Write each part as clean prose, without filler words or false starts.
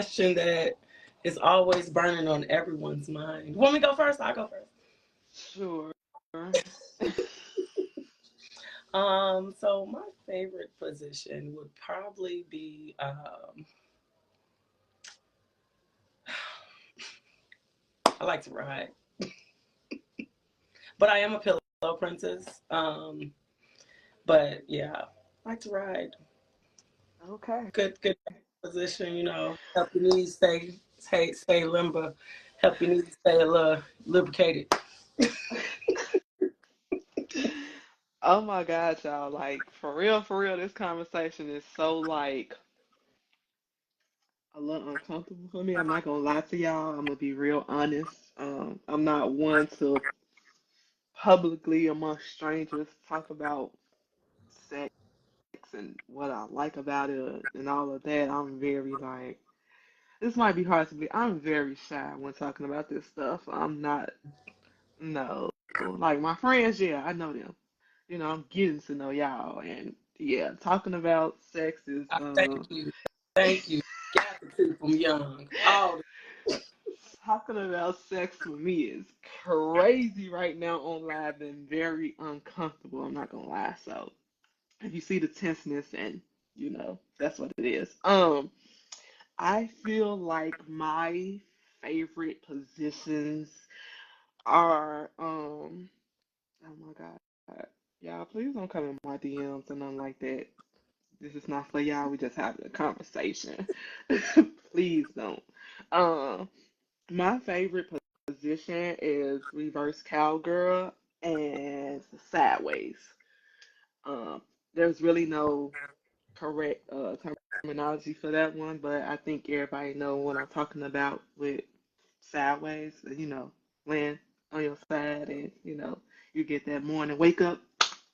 question that is always burning on everyone's mind. Want me to go first? I'll go first. Sure. So my favorite position would probably be I like to ride, but I am a pillow princess. But yeah, I like to ride. Okay. Good position. Help your knees stay limber, help your knees stay a little lubricated. Oh my God, y'all. Like, for real, this conversation is so like a little uncomfortable for me. I'm not gonna lie to y'all. I'm gonna be real honest. I'm not one to publicly amongst strangers talk about sex and what I like about it and all of that. I'm very like, this might be hard to be. I'm very shy when talking about this stuff. I'm not, no. Like my friends, yeah, I know them. I'm getting to know y'all, and yeah, talking about sex is Thank you, thank you. Got to keep them young. Oh, talking about sex for me is crazy right now on live and very uncomfortable. I'm not gonna lie. So if you see the tenseness, and that's what it is. I feel like my favorite positions are oh my God. Y'all, please don't come in my DMs and nothing like that. This is not for y'all. We just having a conversation. Please don't. Um, my favorite position is reverse cowgirl and sideways. Um, there's really no correct terminology for that one, but I think everybody know what I'm talking about with sideways. Laying on your side, and you get that morning wake up,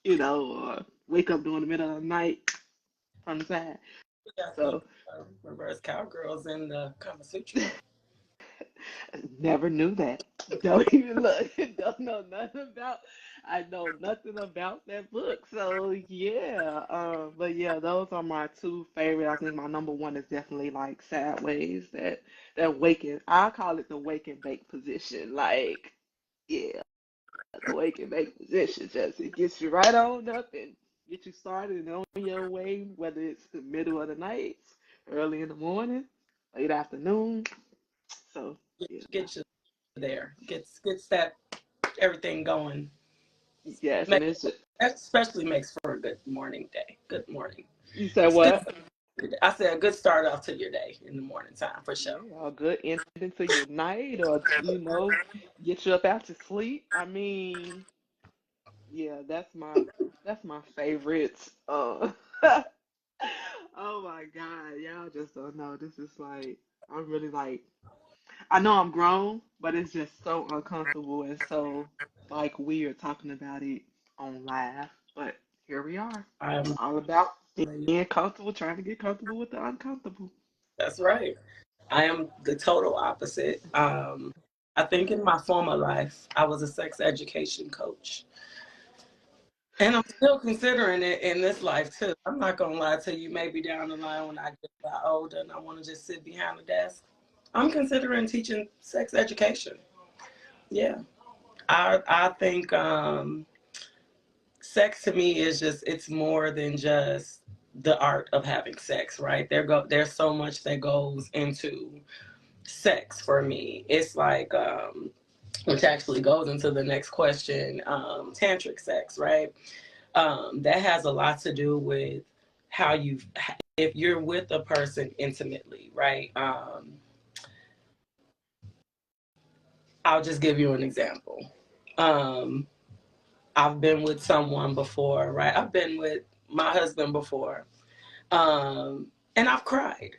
or wake up during the middle of the night from the side. we got some So reverse cowgirls in the Kama Sutra. never knew that. Don't even look. Don't know nothing about. I know nothing about that book. So yeah. But yeah, those are my two favorite. I think my number one is definitely like sideways. That waking. I call it the wake and bake position. Like yeah, the wake and bake position. Just it gets you right on up and get you started and on your way. Whether it's the middle of the night, early in the morning, late afternoon. So yeah. Get you there. Gets that everything going. Yes, Make, and it's just, especially makes for a good morning day. Good morning. you said It's good. what? I said a good start off to your day in the morning time for sure. Yeah, a good ending to your night, or get you up out your sleep. I mean, yeah, that's my favorite. Oh my God, y'all just don't know. This is like I'm really like I know I'm grown, but it's just so uncomfortable and so like weird talking about it on live. But here we are, I'm. all about being comfortable, trying to get comfortable with the uncomfortable. That's right. I am the total opposite. I think in my former life, I was a sex education coach. And I'm still considering it in this life too. I'm not gonna lie to you. Maybe down the line when I get a lot older and I want to just sit behind the desk, I'm considering teaching sex education. Yeah, I think sex to me is just it's more than just the art of having sex, right? There's so much that goes into sex for me. It's like which actually goes into the next question, tantric sex, right? That has a lot to do with how you, if you're with a person intimately, right? I'll just give you an example. Um, I've been with someone before, right? I've been with my husband before, and I've cried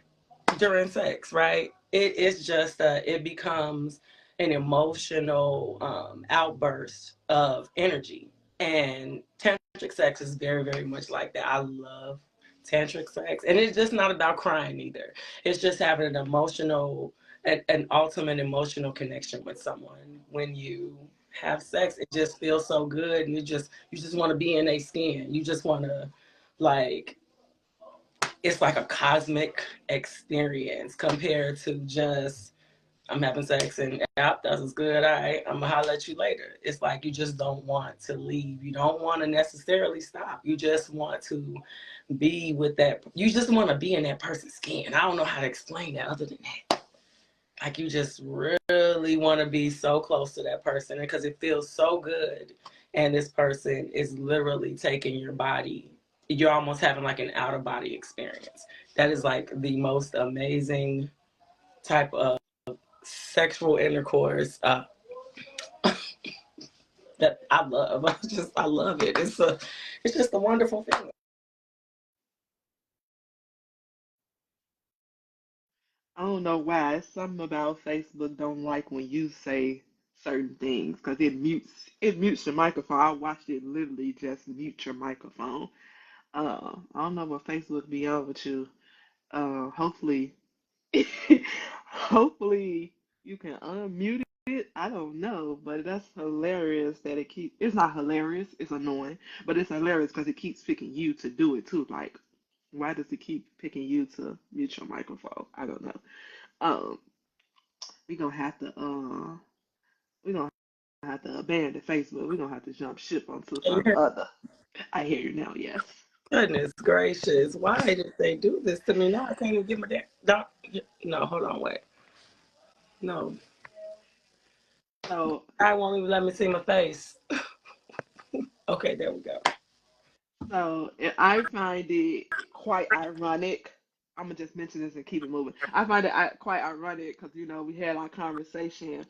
during sex, right? It's just it becomes an emotional outburst of energy, and tantric sex is very, very much like that. I love tantric sex, and it's just not about crying either. It's just having an emotional, an ultimate emotional connection with someone when you have sex. It just feels so good, and you just want to be in their skin. You just want to like it's like a cosmic experience compared to just I'm having sex and yep, that was good. All right, I'm gonna holler at you later. It's like you just don't want to leave. You don't want to necessarily stop. You just want to be with that. You just want to be in that person's skin. I don't know how to explain that other than that. Like you just really want to be so close to that person because it feels so good. And this person is literally taking your body. You're almost having like an out of body experience. That is like the most amazing type of sexual intercourse that I love. I love it. It's just a wonderful feeling. I don't know why. It's something about Facebook don't like when you say certain things because it mutes your microphone. I watched it literally just mute your microphone. I don't know what Facebook be on with you. Hopefully, hopefully you can unmute it. I don't know, but that's hilarious that it keep. It's not hilarious. It's annoying, but it's hilarious because it keeps picking you to do it too. Like, why does it keep picking you to mute your microphone? I don't know. Um, we gonna have to we gonna have to abandon Facebook. We gonna have to jump ship onto And some other. I hear you now. Yes. goodness gracious, why did they do this to me? Now I can't even get my damn. No, hold on, wait. No, So I won't even let me see my face. Okay, there we go. I find it quite ironic. I'm gonna just mention this and keep it moving. I find it quite ironic because we had our conversation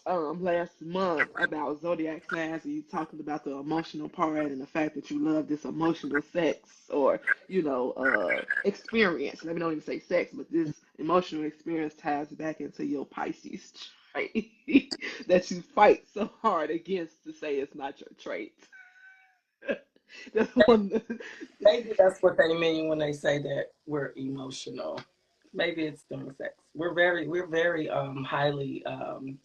last month about zodiac signs and you talking about the emotional part and the fact that you love this emotional sex or experience. Let me not even say sex, but this emotional experience ties back into your Pisces trait that you fight so hard against to say it's not your trait. That's one. Maybe that's what they mean when they say that we're emotional. Maybe it's during sex. We're very highly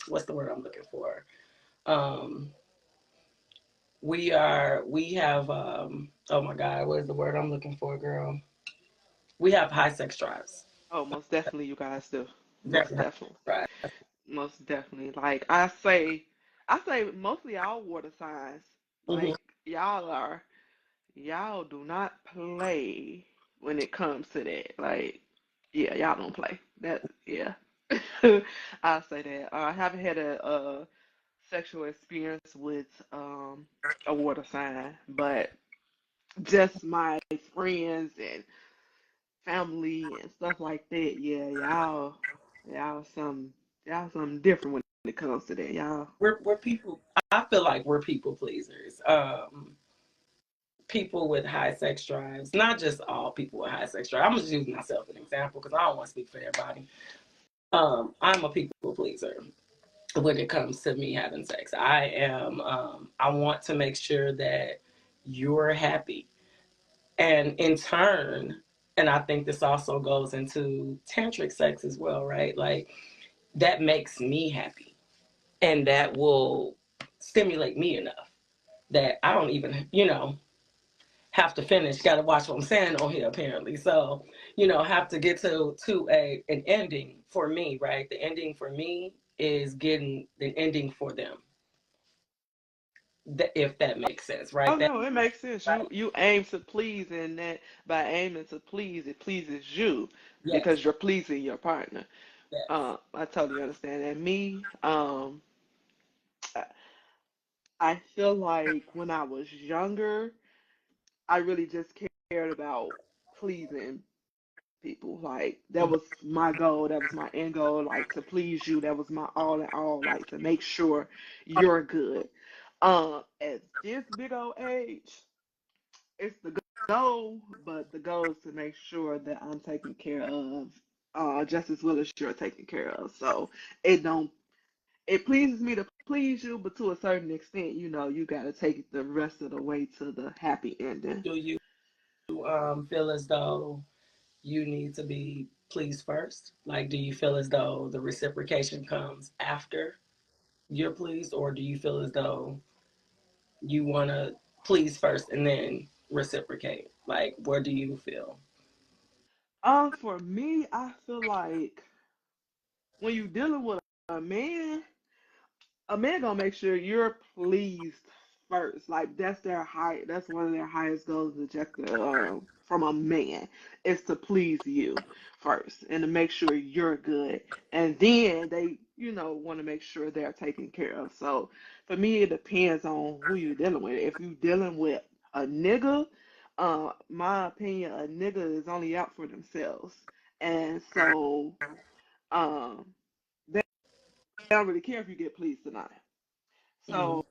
what's the word I'm looking for? Um we have oh my god, what is the word I'm looking for, girl? We have high sex drives. Oh, most definitely, you guys do. Most Very high definitely. drive. Most definitely. Like I say mostly all water signs. Hmm. Like y'all do not play when it comes to that. Like, yeah, y'all don't play. That yeah. I'll say that. I haven't had a sexual experience with a water sign, but just my friends and family and stuff like that. Yeah, y'all some y'all something different when it comes to that. Y'all. We're people. I feel like we're people pleasers. People with high sex drives, not just all people with high sex drive. I'm just using myself as an example because I don't want to speak for everybody. I'm a people pleaser when it comes to me having sex. I am. I want to make sure that you're happy, and in turn, and I think this also goes into tantric sex as well, right? Like that makes me happy, and that will stimulate me enough that I don't even, have to finish. Got to watch what I'm saying on here, apparently. So, have to get to an ending for me, right? The ending for me is getting the ending for them, if that makes sense, Oh right? That no, it makes sense. right? You aim to please, and that by aiming to please, it pleases you Yes, because you're pleasing your partner. yes. I totally understand. And me, I I feel like when I was younger, I really just cared about pleasing people. Like that Mhm. was my goal, that was my end goal, like to please you. That was my all in all, like to make sure you're good. At this big old age, it's the goal, but the goal is to make sure that I'm taken care of, just as well as you're taken care of. So it don't it pleases me to please you, but to a certain extent, you gotta take it the rest of the way to the happy ending. Do you feel as though you need to be pleased first? Like, do you feel as though the reciprocation comes after you're pleased, or do you feel as though you want to please first and then reciprocate? Like, where do you feel? For me, I feel like when you're dealing with a man, a man gonna make sure you're pleased first. Like that's their high. That's one of their highest goals, objective from a man is to please you first and to make sure you're good. And then they, want to make sure they're taken care of. So for me, it depends on who you're dealing with. If you're dealing with a nigga, my opinion, a nigga is only out for themselves, and so um, they don't really care if you get pleased or not. Mm-hmm. So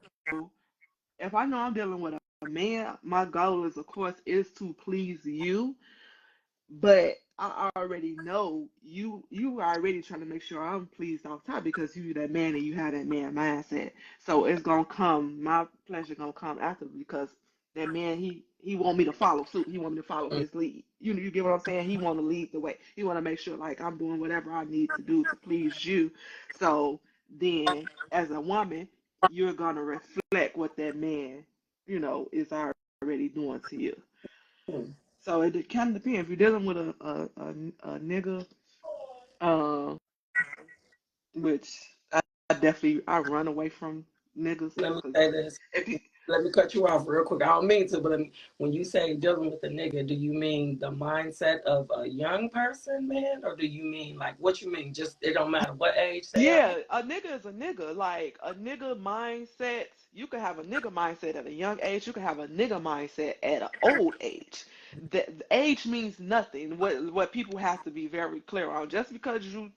if I know I'm dealing with a man, my goal is, of course, is to please you. But I already know you are already trying to make sure I'm pleased off top because you that man and you have that man mindset. So it's gonna come, my pleasure gonna come after because that man he want me to follow suit. He want me to follow his lead. You get what I'm saying? He want to lead the way. He want to make sure like I'm doing whatever I need to do to please you. So then as a woman, you're gonna reflect what that man, is already doing to you. Mm-hmm. So it kind of depends. If you're dealing with a nigga, uh, which I definitely I run away from niggas Let me because say this. if you, Let me cut you off real quick. I don't mean to, but when you say dealing with a nigga, do you mean the mindset of a young person, man, or do you mean like what you mean? Just it don't matter what age they are. yeah, a nigga is a nigga. Like a nigga mindset, you can have a nigga mindset at a young age. You can have a nigga mindset at an old age. The age means nothing. What people have to be very clear on. Just because you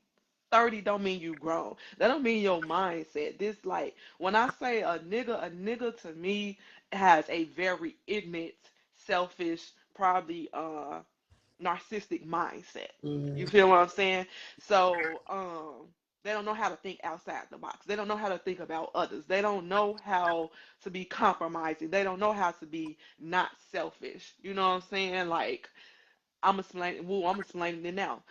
30 don't mean you grown. That don't mean your mindset. This like when I say a nigga to me has a very ignorant, selfish, probably narcissistic mindset. You Mm-hmm. feel what I'm saying? So they don't know how to think outside the box. They don't know how to think about others. They don't know how to be compromising. They don't know how to be not selfish. You know what I'm saying? Like I'm explaining it now.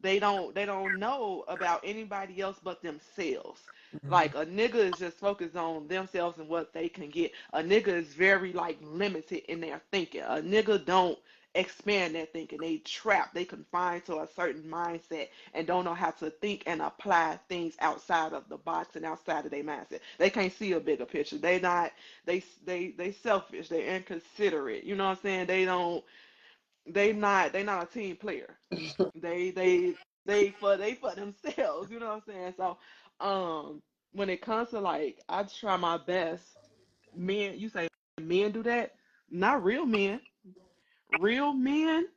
They don't know about anybody else but themselves. Like a nigga is just focused on themselves and what they can get. A nigga is very like limited in their thinking. A nigga don't expand their thinking. They trap. They confine to a certain mindset and don't know how to think and apply things outside of the box and outside of their mindset. They can't see a bigger picture. They selfish. They're inconsiderate. You know what I'm saying? They not a team player. They for themselves, you know what I'm saying? So when it comes to like I try my best. Men, you say men do that? Not real men. Real men,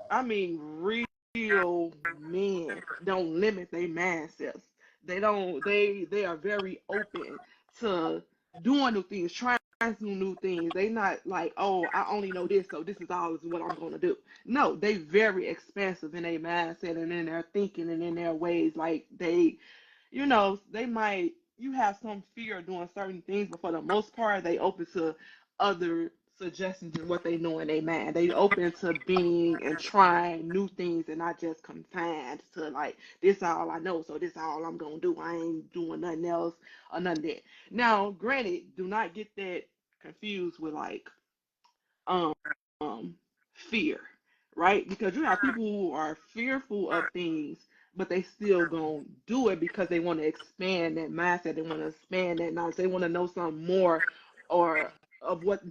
I mean real men don't limit their mindsets. They don't they are very open to doing new things, trying to do new things. They not like, oh, I only know this, so this is all is what I'm gonna do. No, they very expansive in their mindset and in their thinking and in their ways. Like they might you have some fear of doing certain things, but for the most part, they open to other suggestions and what they know in their mind. They open to being and trying new things and not just confined to like this all I know, so this all I'm gonna do. I ain't doing nothing else or none of that. Now, granted, do not get that confused with like um fear, right? Because you have people who are fearful of things, but they still gonna do it because they want to expand that mindset. They want to expand that knowledge. They want to know something more, or of what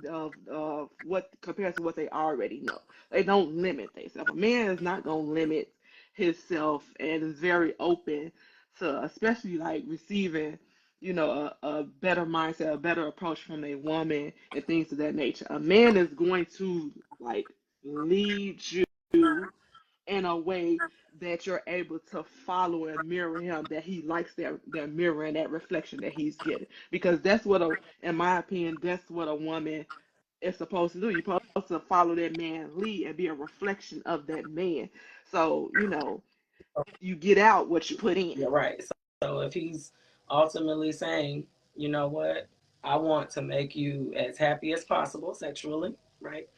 compared to what they already know. They don't limit themselves. A man is not gonna limit himself and is very open to, especially like receiving a better mindset, a better approach from a woman and things of that nature. A man is going to like lead you in a way that you're able to follow and mirror him, that he likes that mirror and that reflection that he's getting. Because in my opinion, that's what a woman is supposed to do. You're supposed to follow that man lead and be a reflection of that man. So, you get out what you put in. You're right. So if he's ultimately saying, you know what, I want to make you as happy as possible sexually, right?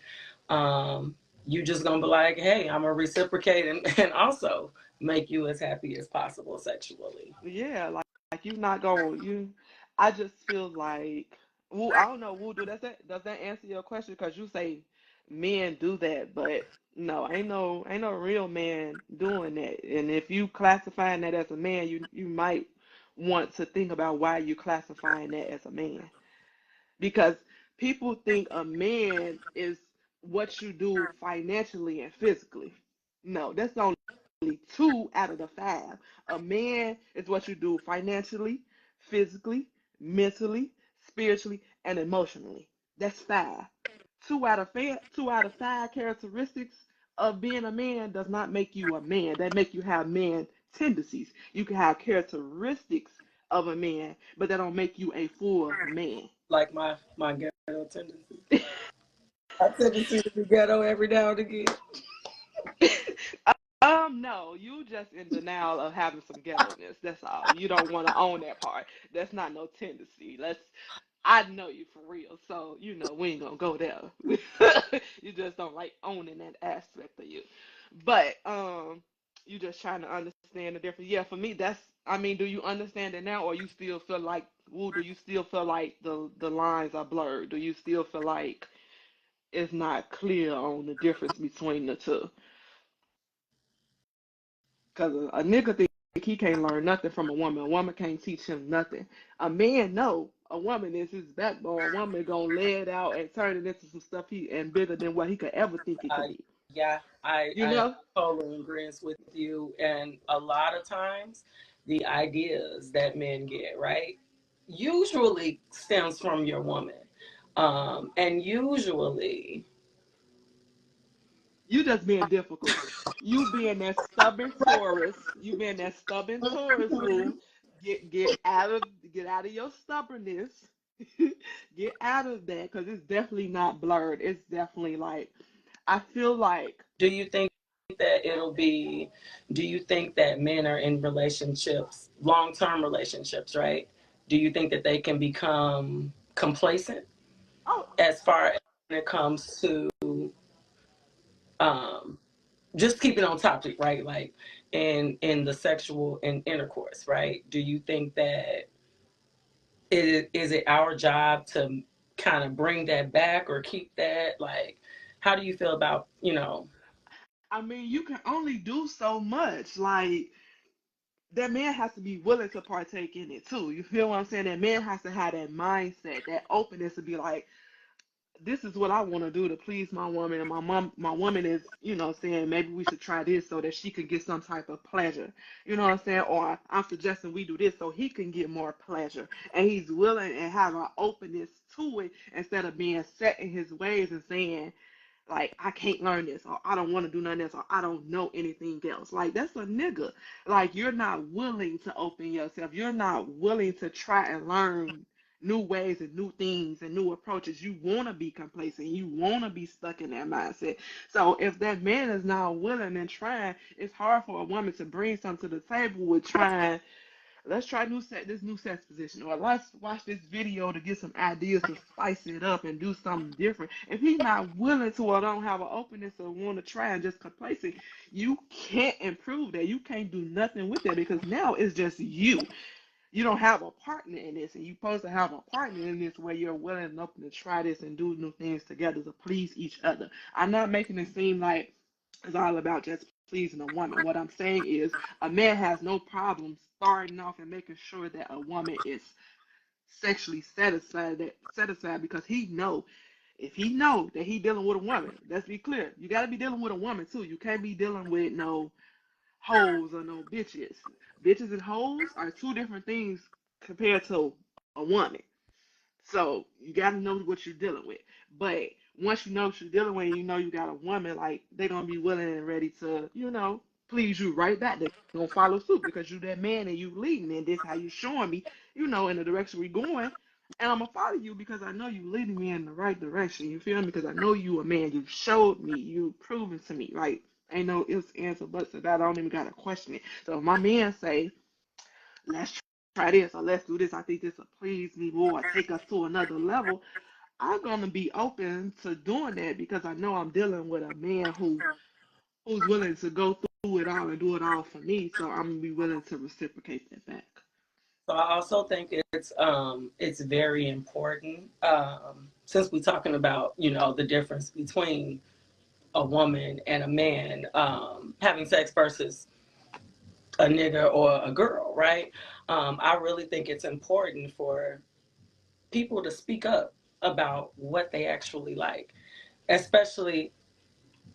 Um, you just gonna be like, hey, I'm gonna reciprocate and also make you as happy as possible sexually. Yeah, like you not going you. I just feel like, well, I don't know, Woo, does that answer your question? Because you say men do that, but no, ain't no real man doing that. And if you classifying that as a man, you might want to think about why you classifying that as a man. Because people think a man is what you do financially and physically. No, that's only two out of the five. A man is what you do financially, physically, mentally, spiritually, and emotionally. That's five. Two out of five characteristics of being a man does not make you a man. That make you have man tendencies. You can have characteristics of a man, but that don't make you a full man. Like my ghetto tendency. I tendency to be ghetto every now and again. No, you just in denial of having some ghetto-ness. That's all. You don't want to own that part. That's not no tendency. I know you for real, so we ain't gonna go there. You just don't like owning that aspect of you. But you just trying to understand the difference. Yeah, for me, I mean, do you understand it now, or you still feel like, woo? Do you still feel like the lines are blurred? Do you still feel like it's not clear on the difference between the two? Because a nigga think he can't learn nothing from a woman. A woman can't teach him nothing. A man know a woman is his backbone. A woman gonna lay it out and turn it into some stuff he and bigger than what he could ever think it could be. Yeah, You I know? totally agree with you. And a lot of times, the ideas that men get, right, usually stems from your woman. And usually, You just being difficult. You being that stubborn Taurus. You being that stubborn Taurus, woo. Get out of your stubbornness. Get out of that, because it's definitely not blurred. It's definitely like, I feel like, do you think that it'll be, do you think that men are in relationships, long term relationships, right? Do you think that they can become complacent oh, as far as when it comes to um, just keeping on topic, right? Like in the sexual and intercourse, right? Do you think that is it our job to kind of bring that back or keep that? Like, how do you feel about I mean, you can only do so much. Like, that man has to be willing to partake in it too. You feel what I'm saying? That man has to have that mindset, that openness to be like, this is what I want to do to please my woman, and my woman is, saying maybe we should try this so that she can get some type of pleasure. You know what I'm saying? Or I'm suggesting we do this so he can get more pleasure, and he's willing and have an openness to it instead of being set in his ways and saying, like, I can't learn this, or I don't want to do none of this, or I don't know anything else. Like, that's a nigga. Like, you're not willing to open yourself. You're not willing to try and learn new ways and new things and new approaches. You want to be complacent. You want to be stuck in that mindset. So if that man is not willing and trying, it's hard for a woman to bring something to the table with trying. Let's try this new sex position, or let's watch this video to get some ideas to spice it up and do something different. If he's not willing to, or don't have an openness or want to try and just complacent, you can't improve that. You can't do nothing with that, because now it's just you. You don't have a partner in this, and you're supposed to have a partner in this where you're willing and open to try this and do new things together to please each other. I'm not making it seem like it's all about just pleasing a woman. What I'm saying is, a man has no problem starting off and making sure that a woman is sexually satisfied, because he know, if he know that he dealing with a woman, let's be clear, you got to be dealing with a woman too. You can't be dealing with no hoes or no bitches. Bitches and hoes are two different things compared to a woman. So you got to know what you're dealing with. But once you know what you're dealing with, you know you got a woman, like, they're gonna be willing and ready to, please you right back. They're gonna follow suit because you that man and you leading, and this how you showing me, in the direction we going. And I'm gonna follow you because I know you leading me in the right direction. You feel me? Because I know you a man. You showed me. You proven to me. Like, ain't no ifs, ands, or buts about it. I don't even gotta question it. So if my man say, let's try this, or let's do this, I think this will please me more, or take us to another level, I'm gonna be open to doing that because I know I'm dealing with a man who's willing to go through it all and do it all for me. So I'm gonna be willing to reciprocate that back. So I also think it's very important, since we're talking about, the difference between a woman and a man, having sex versus a nigga or a girl, right? I really think it's important for people to speak up about what they actually like, especially,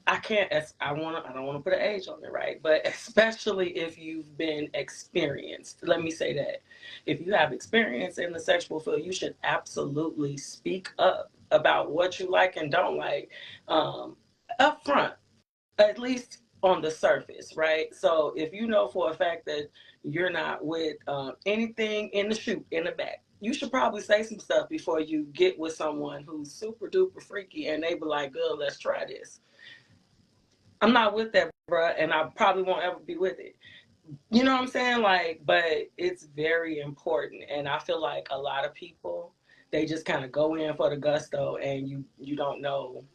I can't. I don't want to put an age on it, right? But especially if you've been experienced. Let me say that if you have experience in the sexual field, you should absolutely speak up about what you like and don't like, up front, at least on the surface, right? So if you know for a fact that you're not with, anything in the shoot in the back, you should probably say some stuff before you get with someone who's super duper freaky and they be like, "Good, let's try this." I'm not with that, bruh, and I probably won't ever be with it. You know what I'm saying? Like, but it's very important, and I feel like a lot of people, they just kind of go in for the gusto, and you don't know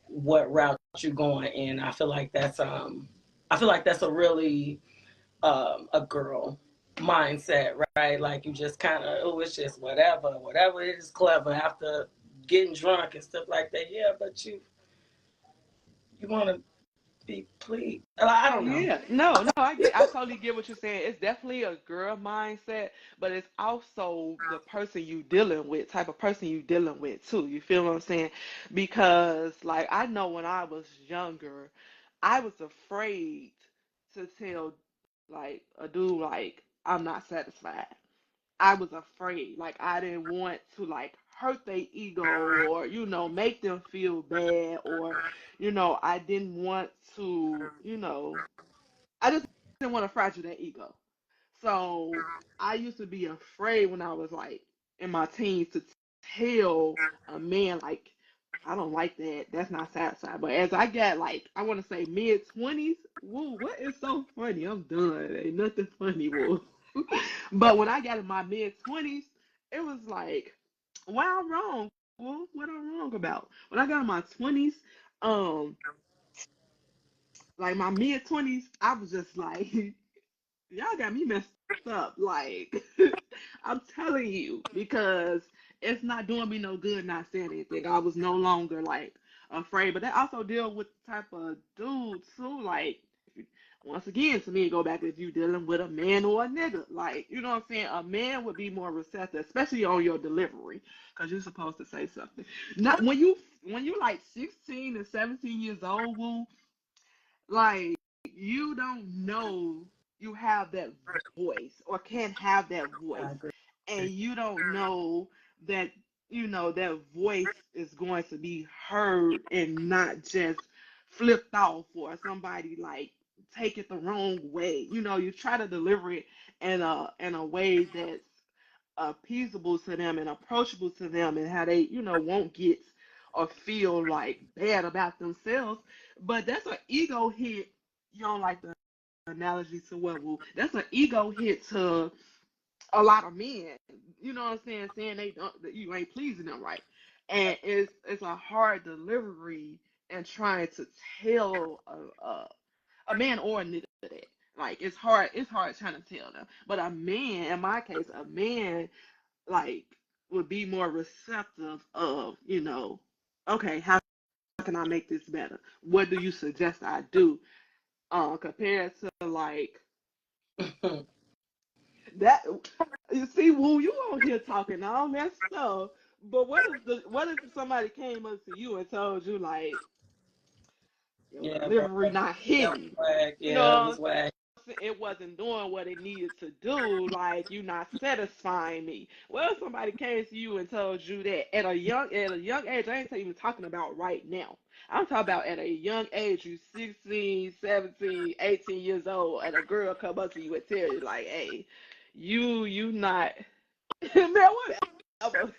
what route you're going in. I feel like that's a really, a girl mindset, right? Like you just kind of, oh, it's just whatever it is, clever after getting drunk and stuff like that. Yeah, but you want to be pleased. I don't know. Yeah, no, I totally get what you're saying. It's definitely a girl mindset, but it's also the person you dealing with, type of person you dealing with too. You feel what I'm saying? Because like I know when I was younger, I was afraid to tell like a dude like I'm not satisfied. I was afraid. Like I didn't want to like hurt their ego or make them feel bad or I didn't want to, I just didn't want to fragile their ego. So I used to be afraid when I was like in my teens to tell a man like I don't like that. That's not satisfied. But as I got like I want to say mid 20s, whoa, what is so funny? I'm done. Ain't nothing funny, whoa. But when I got in my mid 20s, it was like, why I'm wrong? Well, what I'm wrong about? When I got in my 20s, um, like my mid 20s, I was just like, y'all got me messed up. Like, I'm telling you, because it's not doing me no good not saying anything. I was no longer like afraid. But that also deal with the type of dude too. Like, once again, to me, go back if you dealing with a man or a nigga. Like, you know what I'm saying? A man would be more receptive, especially on your delivery, because you're supposed to say something. Not when you like 16 and 17 years old, woo, like you don't know you have that voice or can have that I voice, agree. and you don't know that that voice is going to be heard and not just flipped off or somebody like take it the wrong way. You try to deliver it in a way that's appeasable to them and approachable to them and how they won't get or feel like bad about themselves. But that's an ego hit. You don't like the analogy to what? Well, that's an ego hit to a lot of men. You know what I'm saying they don't, that you ain't pleasing them right, and it's a hard delivery and trying to tell a man or a nigga that. Like it's hard trying to tell them. But a man, in my case, a man like would be more receptive of, okay, how can I make this better? What do you suggest I do? Compared to like that, you see, Woo, you on here talking all that stuff. But what if somebody came up to you and told you like your Yeah, bro. delivery not That was hitting? whack. You Yeah, it know was whack. it wasn't doing what it needed to do, like you not satisfying me. Well, if somebody came to you and told you that at a young age, I ain't even talking about right now. I'm talking about at a young age, you 16, 17, 18 years old, and a girl come up to you and tell you like, hey, you not man, whatever.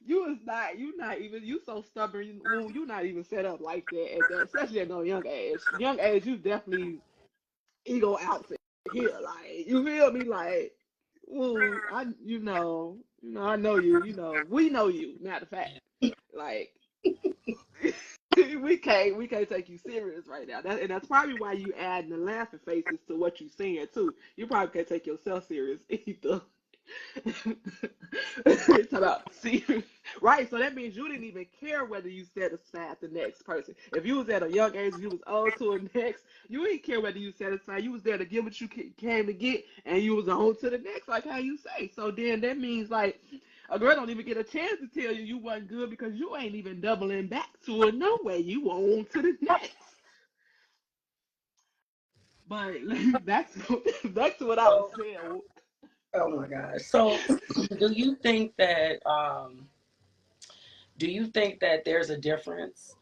You not even you so stubborn. You not even set up like that at that, especially at no young age. Young age, you definitely ego outfit here. Like you feel me? Like, well, I know you. We know you. Matter of fact, like, we can't take you serious right now. And that's probably why you adding the laughing faces to what you saying too. You probably can't take yourself serious either. It's about see, right? So that means you didn't even care whether you satisfied the next person. If you was at a young age, you was on to a next, you didn't care whether you satisfied. You was there to get what you came to get, and you was on to the next, like how you say. So then that means like a girl don't even get a chance to tell you you wasn't good because you ain't even doubling back to her no way. You on to the next. But back to what I was So, saying. oh my gosh. So, do you think that there's a difference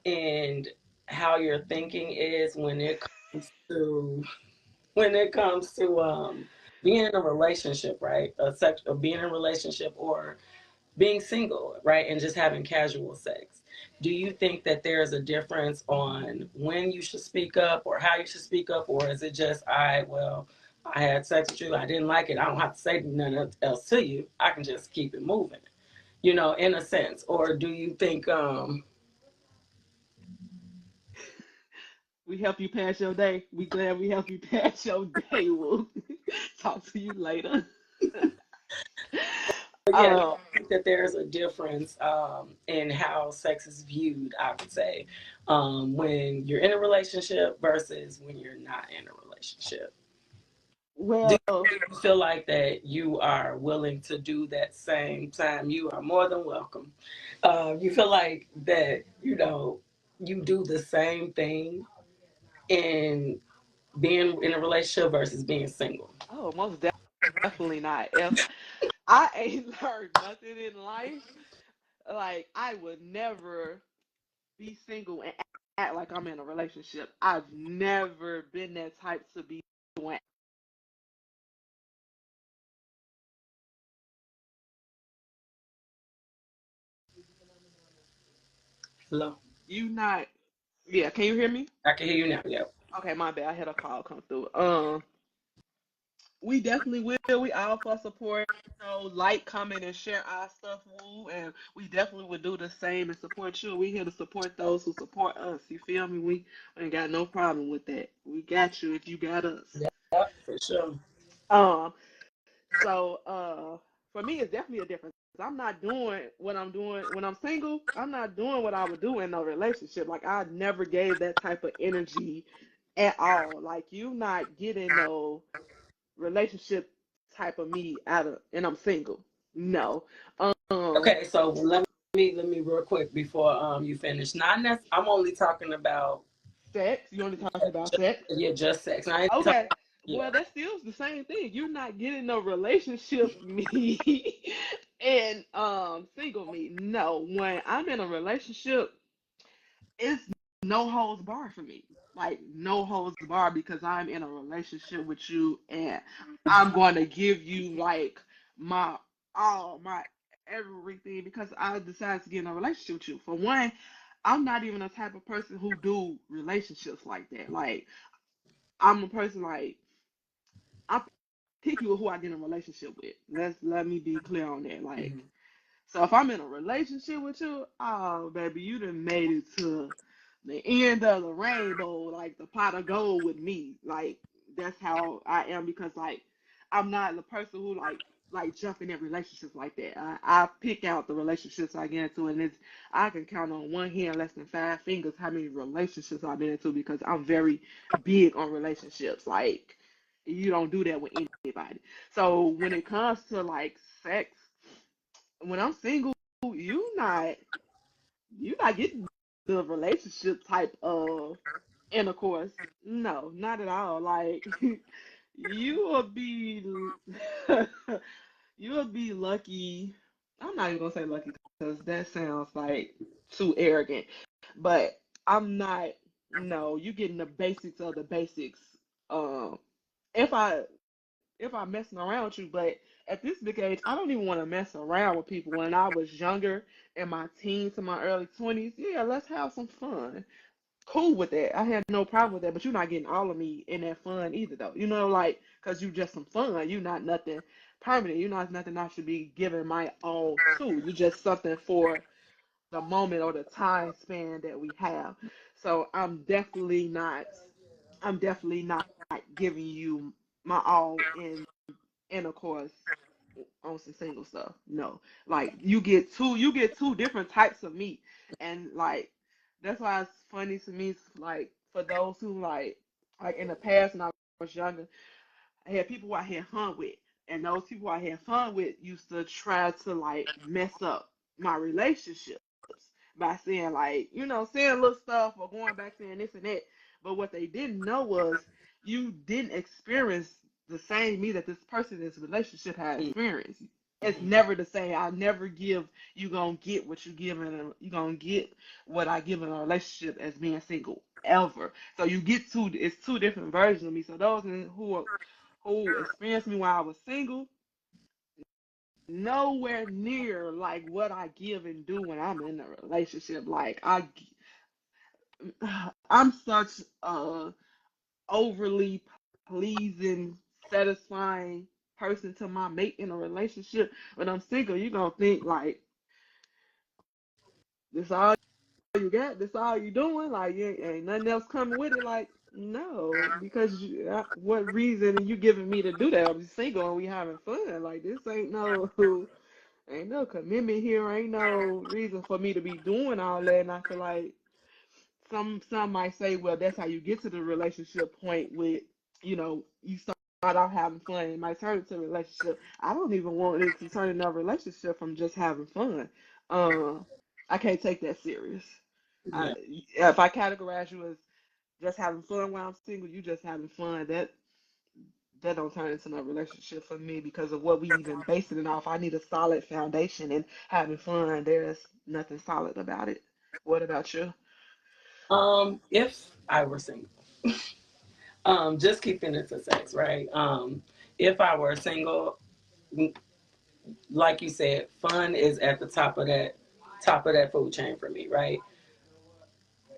in how your thinking is when it comes to being in a relationship, right? Or being in a relationship or being single, right? And just having casual sex. Do you think that there's a difference on when you should speak up or how you should speak up, or is it just, well, I had sex with you, I didn't like it, I don't have to say nothing else to you, I can just keep it moving, in a sense? Or do you think, We help you pass your day. We glad we help you pass your day. We'll talk to you later. yeah, do uh, you think that there's a difference in how sex is viewed, I would say, when you're in a relationship versus when you're not in a relationship? Do well, you feel like that you are willing to do that same time? You are more than welcome. You feel like that, you do the same thing in being in a relationship versus being single. oh, most definitely not. If I ain't learned nothing in life, like I would never be single and act like I'm in a relationship. I've never been that type to be doing. Hello? You not? Yeah, can you hear me? I can hear you now. Yeah. Okay, my bad. I had a call come through. We definitely will. We all for support. Like, comment, and share our stuff, woo. And we definitely would do the same and support you. We here to support those who support us. You feel me? We ain't got no problem with that. We got you if you got us. Yeah, for sure. Um, so for me it's definitely a difference. I'm not doing what I'm doing when I'm single. I'm not doing what I would do in a relationship. Like I never gave that type of energy at all. Like you not getting no relationship type of me out of and I'm single. No. Um Okay, so let me real quick before you finish. Not I'm only talking about Sex. You only talking about sex? just sex. I ain't talking, Okay. yeah. Well, that's still the same thing. You're not getting no relationship me and single me. No. When I'm in a relationship, it's no holds bar for me. Like no holds bar because I'm in a relationship with you and I'm going to give you like my all, my everything because I decided to get in a relationship with you. For one, I'm not even the type of person who do relationships like that. Like I'm a person like I'm picky with who I get in a relationship with. Let me be clear on that. Like Mhm. so if I'm in a relationship with you, oh baby, you done made it to the end of the rainbow, like the pot of gold with me. Like that's how I am because like I'm not the person who like jumping in relationships like that. I pick out the relationships I get into and it's I can count on one hand less than five fingers how many relationships I've been into because I'm very big on relationships. Like you don't do that with anybody. So when it comes to like sex, when I'm single, you not you not getting the relationship type of intercourse. No, not at all. Like you will be you will be lucky. I'm not even gonna say lucky because that sounds like too arrogant. But I'm not no, you getting the basics of the basics. Um if I'm messing around with you. But at this big age, I don't even want to mess around with people. When I was younger, in my teens to my early 20s, yeah, let's have some fun. Cool with that. I had no problem with that. But you're not getting all of me in that fun either, though. You know, like, because you just some fun. You're not nothing permanent. You're not nothing I should be giving my all to. You just something for. the moment or the time span that we have. So I'm definitely not giving you my all in intercourse on some single stuff. No. Like you get two different types of meat. And like that's why it's funny to me, like for those who like in the past when I was younger, I had people I had fun with, and those people I had fun with used to try to like mess up my relationships by saying like, saying little stuff or going back saying this and that. But what they didn't know was you didn't experience the same me that this person in this relationship had experienced. It's Mm-hmm. never the same. I never give. You gonna get what you give you gonna get what I give in a relationship as being single ever. So you get two. It's two different versions of me. So those who experienced me while I was single, nowhere near like what I give and do when I'm in a relationship. Like I'm such a overly pleasing, satisfying person to my mate in a relationship. When I'm single, you gonna think like this all you got, this all you doing, like ain't nothing else coming with it. Like no, because what reason are you giving me to do that? I'm single and we having fun. Like this ain't no ain't no commitment here. Ain't no reason for me to be doing all that. And I feel like some might say, well, that's how you get to the relationship point with, you start out having fun. It might turn into a relationship. I don't even want it to turn into a relationship from just having fun. Uh, I can't take that serious. Yeah. If I categorize you as just having fun while I'm single, you just having fun. That don't turn into no relationship for me because of what we even basing it off. I need a solid foundation and having fun. There's nothing solid about it. What about you? If I were single, just keeping it to sex, right? If I were single, like you said, fun is at the top of that food chain for me, right?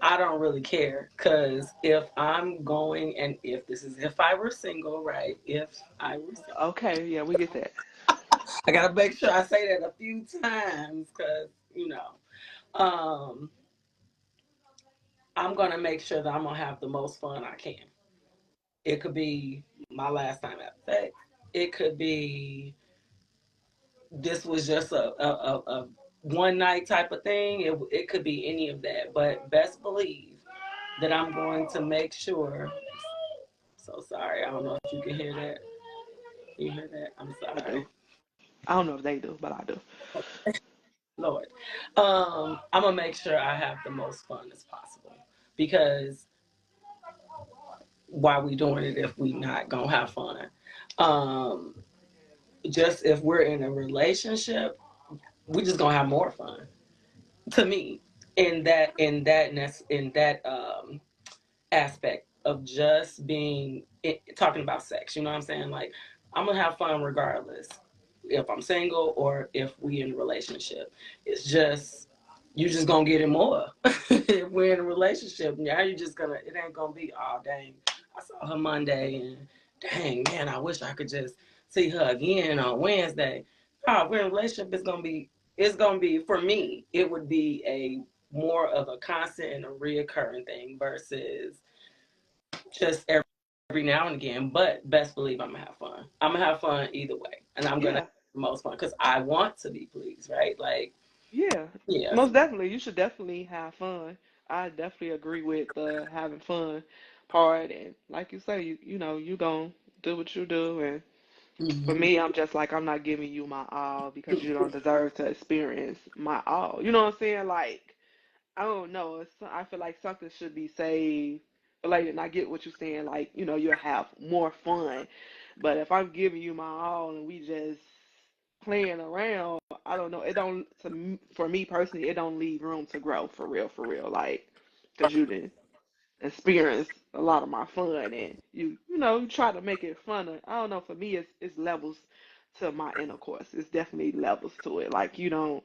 I don't really care because if I'm going and if this is if I were single, right? If I were single, Okay, yeah, we get that. I gotta make sure I say that a few times because um, I'm gonna make sure that I'm gonna have the most fun I can. It could be my last time having sex. It could be this was just a one night type of thing. It could be any of that, but best believe that I'm going to make sure. So sorry, I don't know if you can hear that. You hear that? I'm I do. sorry, I don't know if they do, but I do. Lord. I'm gonna make sure I have the most fun as possible because why we doing it if we not gonna have fun? Um, just if we're in a relationship, we just gonna have more fun. To me, in that aspect of just talking about sex. You know what I'm saying? Like I'm gonna have fun regardless if I'm single or if we in a relationship. It's just you just gonna get it more if we're in a relationship. Now you just gonna it ain't gonna be oh dang I saw her Monday and dang man I wish I could just see her again on Wednesday. Oh, we're in a relationship. It's gonna be for me. It would be a more of a constant and a reoccurring thing versus just every now and again. But best believe I'm gonna have fun. I'm gonna have fun either way, and I'm gonna have Yeah, the most fun because I want to be pleased, right? Like, yeah. yes, Most definitely, you should definitely have fun. I definitely agree with the having fun part, and like you say, you gonna do what you do, and for mm-hmm. me, I'm just like I'm not giving you my all because you don't deserve to experience my all. You know what I'm saying? Like I don't know. I feel like something should be saved. But like, and I get what you're saying. Like, you'll have more fun. But if I'm giving you my all and we just playing around, I don't know. It don't for me personally, it don't leave room to grow for real, for real. Like, cause you didn't experience a lot of my fun and you try to make it fun. I don't know. For me, it's levels to my intercourse. It's definitely levels to it. Like you don't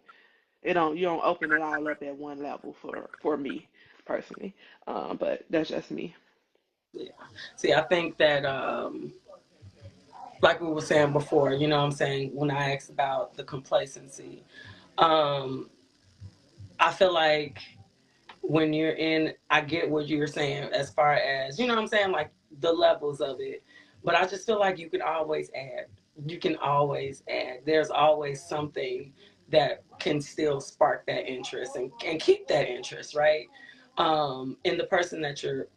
open it all up at one level for me personally. But that's just me. Yeah. See, I think that like we were saying before, you know what I'm saying when I asked about the complacency, um, I feel like when you're in, I get what you're saying as far as, you know what I'm saying, like the levels of it. But I just feel like you can always add. You can always add. There's always something that can still spark that interest and keep that interest, right? In the person that you're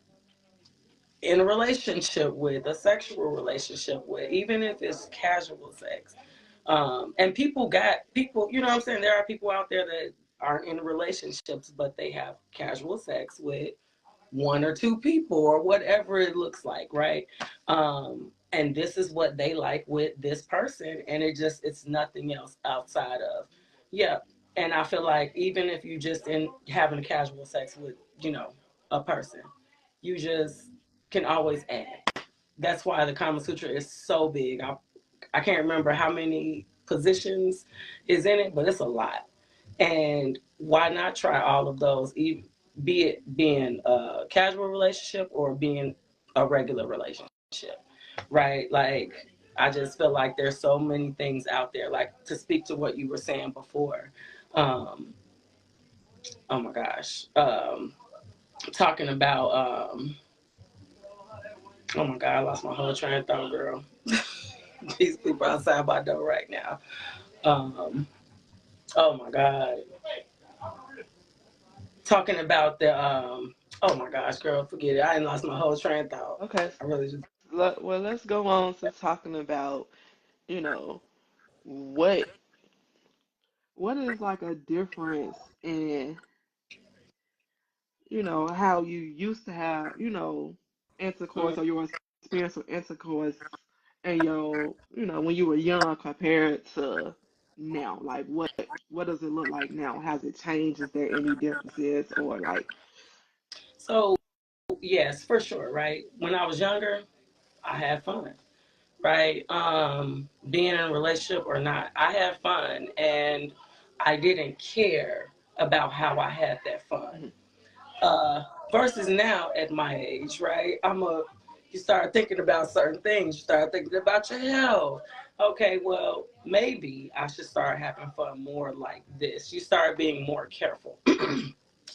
in a relationship with, a sexual relationship with, even if it's casual sex. And people, you know what I'm saying? There are people out there that aren't in relationships, but they have casual sex with one or two people or whatever it looks like, right? And this is what they like with this person, and it's nothing else outside of, yeah. And I feel like even if you just in having casual sex with, a person, you just can always add. That's why the Kama Sutra is so big. I can't remember how many positions is in it, but it's a lot. And why not try all of those, be it being a casual relationship or being a regular relationship, right? Like, I just feel like there's so many things out there. Like, to speak to what you were saying before, um, oh my gosh, talking about, oh my God, I lost my whole train of thought, girl. These people outside my door right now. Um, oh my God, talking about the oh my gosh, girl, forget it. I lost my whole train of thought. Okay, I really just well, let's go on to talking about, you know, what what is like a difference in, how you used to have, intercourse, mm. or your experience with intercourse and when you were young compared to now. Like what does it look like now? Has it changed? Is there any differences or like So yes, for sure, right? When I was younger, I had fun, right? Being in a relationship or not, I had fun, and I didn't care about how I had that fun. mhm, uh, versus now at my age, right? You start thinking about certain things. You start thinking about your health. Okay, well, maybe I should start having fun more like this. You start being more careful.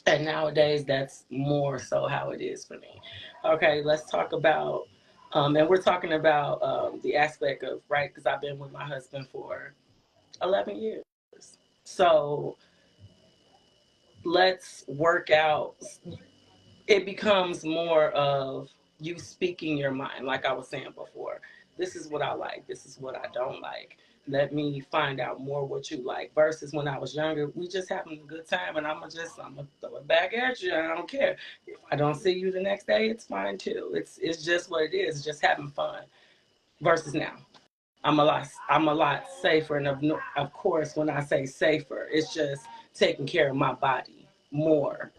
And nowadays, that's more so how it is for me. Okay, let's talk about, and we're talking about the aspect of, right, because I've been with my husband for 11 years. So let's work out. It becomes more of you speaking your mind, like I was saying before. This is what I like, this is what I don't like. Let me find out more what you like. Versus when I was younger, we just having a good time, and I'm gonna throw it back at you. I don't care. If I don't see you the next day, it's fine too. It's just what it is, just having fun. Versus now, I'm a lot safer, and of course, when I say safer, it's just taking care of my body more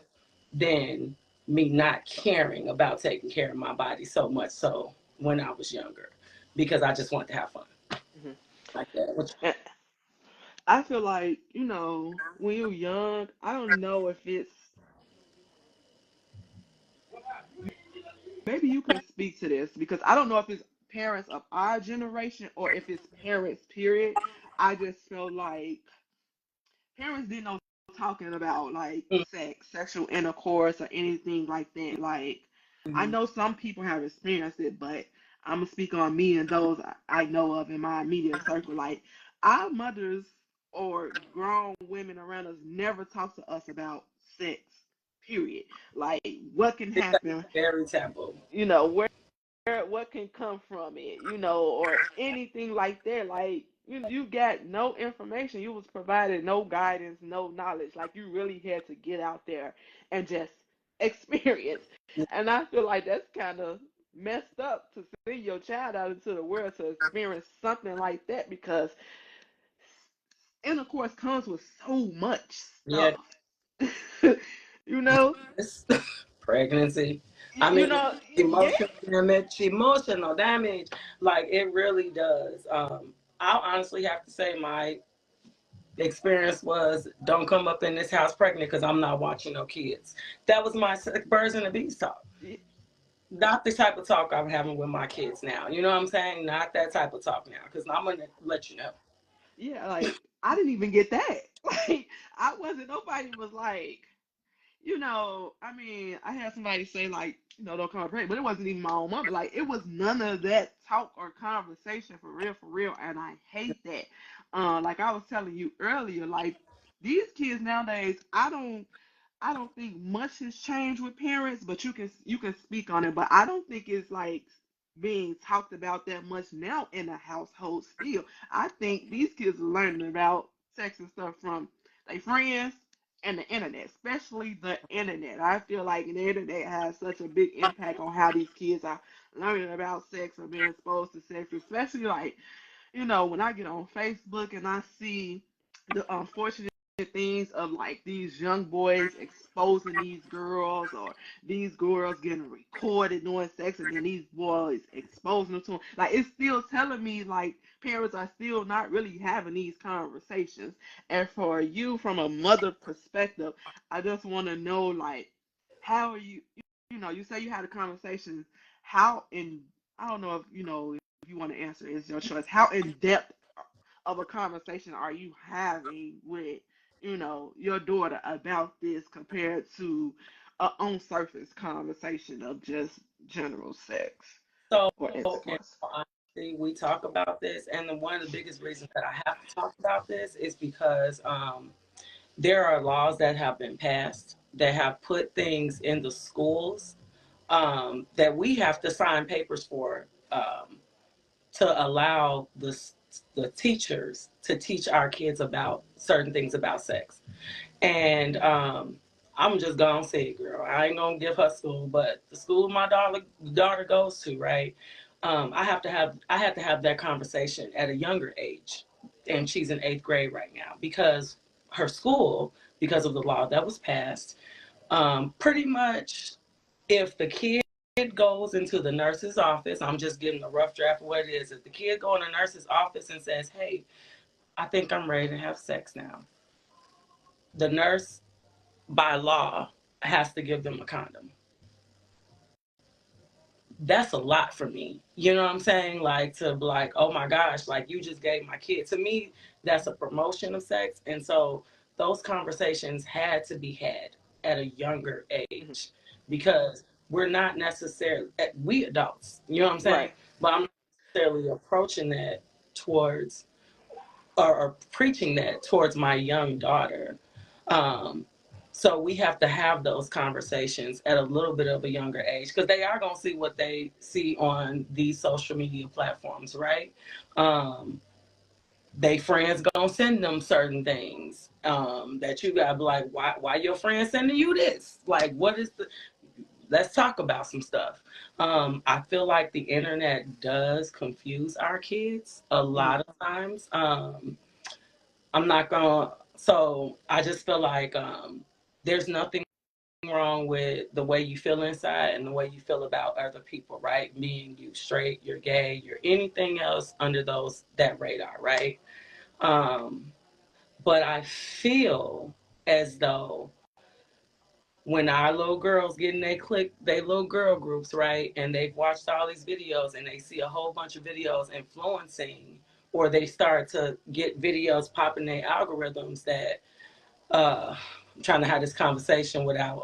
than me not caring about taking care of my body so much so when I was younger, because I just wanted to have fun mhm. like that. Which, And I feel like, when you're young, I don't know if it's maybe you can speak to this because I don't know if it's parents of our generation or if it's parents, period. I just feel like parents didn't know talking about like sex, sexual intercourse, or anything like that. Like, I mm-hmm. know some people have experienced it, but I'm gonna speak on me and those I know of in my immediate circle. Like, our mothers or grown women around us never talk to us about sex. Period. Like, what can It's happen? very taboo. Where what can come from it, or anything like that. Like, you got no information. You was provided no guidance, no knowledge. Like, you really had to get out there and just experience. And I feel like that's kind of messed up to send your child out into the world to experience something like that because intercourse comes with so much Yeah, stuff. you know, it's pregnancy. you, I you mean, know, yeah. emotional damage. Like, it really does. I'll honestly have to say my experience was, don't come up in this house pregnant because I'm not watching no kids. That was my birds and the bees talk. Not the type of talk I'm having with my kids now. You know what I'm saying? Not that type of talk now, because I'm gonna let you know. yeah, like I didn't even get that. Like I wasn't. Nobody was like, I mean, I had somebody say like, don't come and pray, but it wasn't even my own mama. Like it was none of that talk or conversation for real, and I hate that. Like I was telling you earlier, like these kids nowadays, I don't think much has changed with parents, but you can speak on it. But I don't think it's like being talked about that much now in the household still. I think these kids are learning about sex and stuff from their friends and the internet, especially the internet. I feel like the internet has such a big impact on how these kids are learning about sex or being exposed to sex, especially like when I get on Facebook and I see the unfortunate things of like these young boys exposing these girls, or these girls getting recorded doing sex, and then these boys exposing them to them. Like it's still telling me like parents are still not really having these conversations. And for you, from a mother perspective, I just want to know like how are you? You say you had a conversation. How in I don't know if you want to answer, it's your choice. How in depth of a conversation are you having with, your daughter about this compared to a on surface conversation of just general sex So, or in intercourse? all honesty, we talk about this, and one of the biggest reasons that I have to talk about this is because there are laws that have been passed that have put things in the schools that we have to sign papers for to allow the teachers to teach our kids about certain things about sex. And I'm just gonna say it, girl. I ain't gonna give her school, but the school my daughter goes to, right? I had to have that conversation at a younger age, and she's in eighth grade right now because her school, because of the law that was passed, pretty much if the kid goes into the nurse's office, I'm just giving a rough draft of what it is. If the kid go in the nurse's office and says, "Hey, I think I'm ready to have sex now," the nurse by law has to give them a condom. That's a lot for me. You know what I'm saying? Like to be like, oh my gosh, like you just gave my kid. To me, that's a promotion of sex. And so those conversations had to be had at a younger Mhm. age because we're not necessarily, we adults, you know what I'm saying? Right. But I'm not necessarily approaching that towards or preaching that towards my young daughter. Um, so we have to have those conversations at a little bit of a younger age because they are going to see what they see on these social media platforms, right? Um, they friends gonna send them certain things that you gotta be like, why your friend sending you this? Like, what is the? Let's talk about some stuff. I feel like the internet does confuse our kids a Hmm. lot of times. I'm not gonna. So I just feel like there's nothing wrong with the way you feel inside and the way you feel about other people, right? Being you straight, you're gay, you're anything else under those that radar, right? Um, but I feel as though when our little girls get in they little girl groups, right, and they've watched all these videos and they see a whole bunch of videos influencing, or they start to get videos popping their algorithms that I'm trying to have this conversation without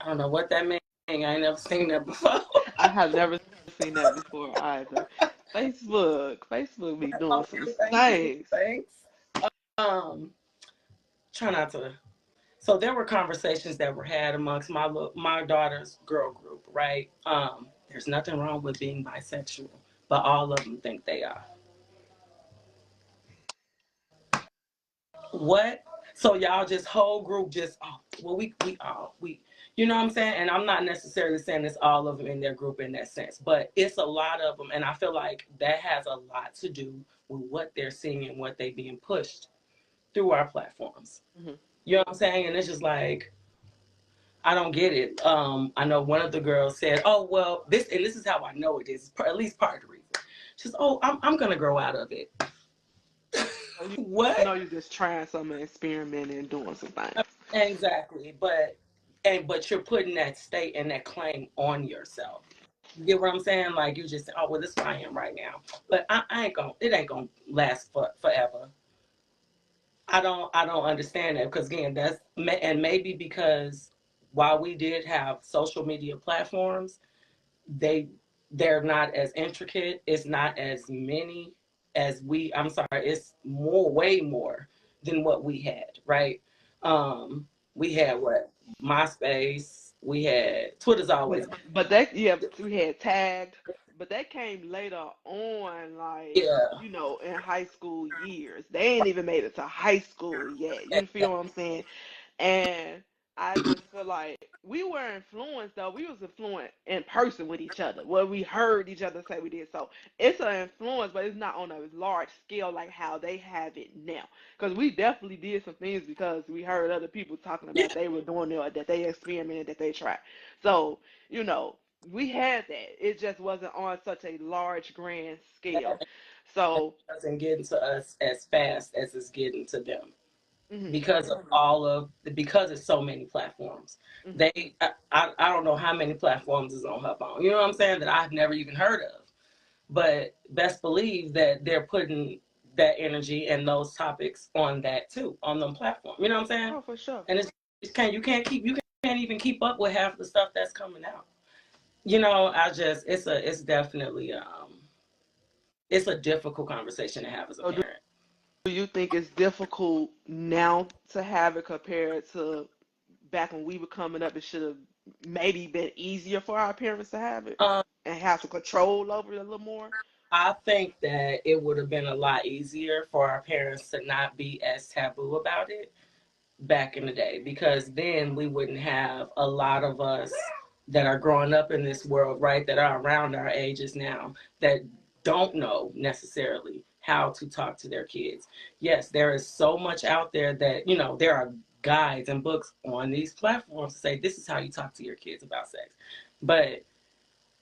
I don't know what that means. I ain't never seen that before. I have never seen that before either. Facebook be doing some Okay, thank you. things. Thanks. Um, try not to. So there were conversations that were had amongst my daughter's girl group, right? There's nothing wrong with being bisexual, but all of them think they are. What? So y'all just whole group just well we you know what I'm saying? And I'm not necessarily saying it's all of them in their group in that sense, but it's a lot of them, and I feel like that has a lot to do with what they're seeing and what they being pushed through our platforms. Hmm. You know what I'm saying? And it's just like I don't get it. I know one of the girls said, "Oh well, this is how I know it is. At least part of the reason." She says, "Oh, I'm gonna grow out of it." So you What? know you're just trying something, experimenting, and doing some things. Exactly, but you're putting that state and that claim on yourself. You get what I'm saying? Like you just, oh well, this is who I am right now. But I ain't gonna. It ain't gonna last forever. I don't understand that because again, and maybe because while we did have social media platforms, they they're not as intricate. It's not as many as we. I'm sorry, it's more, way more than what we had. Right? We had what, MySpace. We had Twitter's always. But that, yeah, we had tagged, but that came later on, like, Yeah. in high school years. They ain't even made it to high school yet. You feel what I'm saying? And I just feel like we were influenced though. We was influenced in person with each other. What we heard each other say we did. So it's an influence, but it's not on a large scale like how they have it now. Because we definitely did some things because we heard other people talking Yeah. about they were doing it or that they experimented, that they tried. So, you know, we had that. It just wasn't on such a large grand scale. So, Doesn't get into us as fast as it's getting to them mhm, because of all of because it's so many platforms. mhm. I don't know how many platforms is on her phone. You know what I'm saying, that I've never even heard of. But best believe that they're putting that energy and those topics on that too, on them platforms. You know what I'm saying? Oh, for sure. And you can't even keep up with half the stuff that's coming out. I just it's definitely it's a difficult conversation to have as a So, parent. do you think it's difficult now to have it compared to back when we were coming up? It should have maybe been easier for our parents to have it Um, and have some control over it a little more. I think that it would have been a lot easier for our parents to not be as taboo about it back in the day, because then we wouldn't have a lot of us that are growing up in this world, right, that are around our ages now, that don't know necessarily how to talk to their kids. Yes, there is so much out there that, there are guides and books on these platforms to say this is how you talk to your kids about sex. But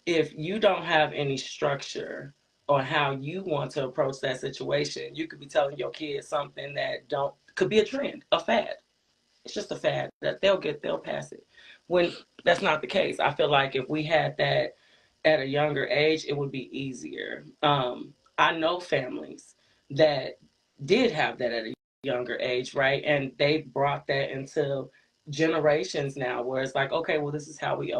if you don't have any structure on how you want to approach that situation, you could be telling your kids something that don't could be a trend, a fad. It's just a fad that they'll pass it. When that's not the case. I feel like if we had that at a younger age, it would be easier. I know families that did have that at a younger age, right? And they brought that into generations now, where it's like, okay, well, this is how we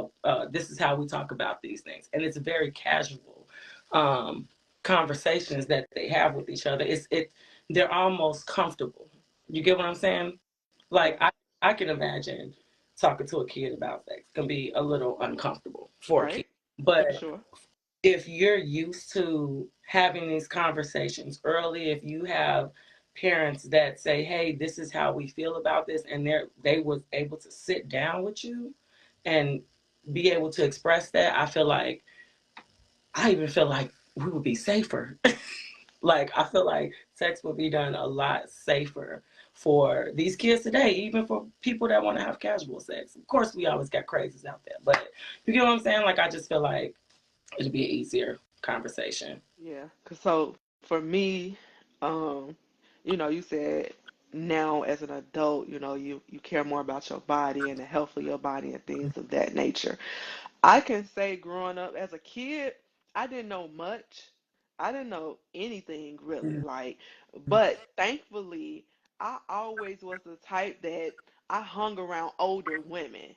talk about these things, and it's very casual conversations that they have with each other. They're almost comfortable. You get what I'm saying? Like Yeah, I can imagine talking to a kid about sex can be a little uncomfortable for a kid. right. For But sure. if you're used to having these conversations early, if you have parents that say, "Hey, this is how we feel about this," and they was able to sit down with you and be able to express that, I even feel like we would be safer. Like I feel like sex would be done a lot safer for these kids today, even for people that want to have casual sex. Of course, we always got crazies out there, but you get what I'm saying? Like I just feel like it'd be an easier conversation. Yeah. 'Cause so for me, um, you said now as an adult, you care more about your body and the health of your body and things of that nature. I can say growing up as a kid, I didn't know much. I didn't know anything really. Like, but thankfully, I always was the type that I hung around older women.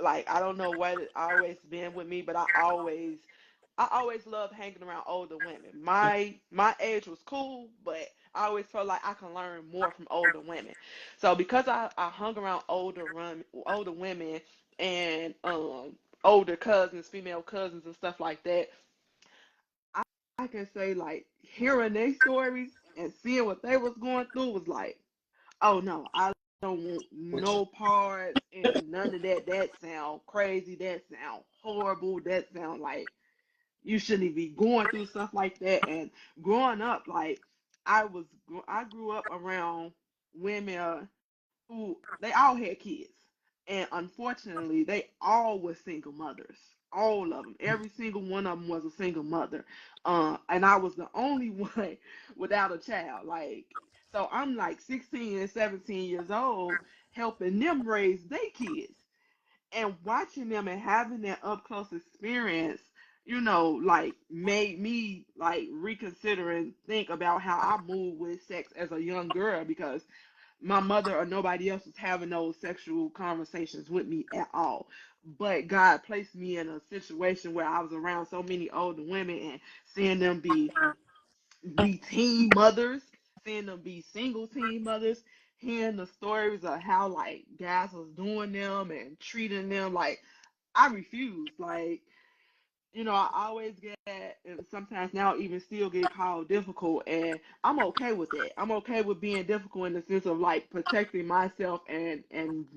Like, I don't know what it always been with me, but I always loved hanging around older women. My age was cool, but I always felt like I can learn more from older women. So because I hung around older women and older cousins, female cousins and stuff like that, I, I can say like hearing their stories and seeing what they was going through was like, oh no, I don't want Which no parts and none of that. That sound crazy. That sound horrible. That sound like you shouldn't be going through stuff like that. And growing up, like I grew up around women who they all had kids, and unfortunately, they all were single mothers. All of them, every single one of them was a single mother, and I was the only one without a child. Like, so I'm like 16 and 17 years old, helping them raise their kids and watching them and having that up close experience. like made me like reconsider and think about how I move with sex as a young girl, because my mother or nobody else was having those sexual conversations with me at all. But God placed me in a situation where I was around so many older women and seeing them be teen mothers, seeing them be single teen mothers, hearing the stories of how like guys was doing them and treating them like I refused. Like, I always get, and sometimes now even still get called difficult, and I'm okay with that. I'm okay with being difficult in the sense of like protecting myself and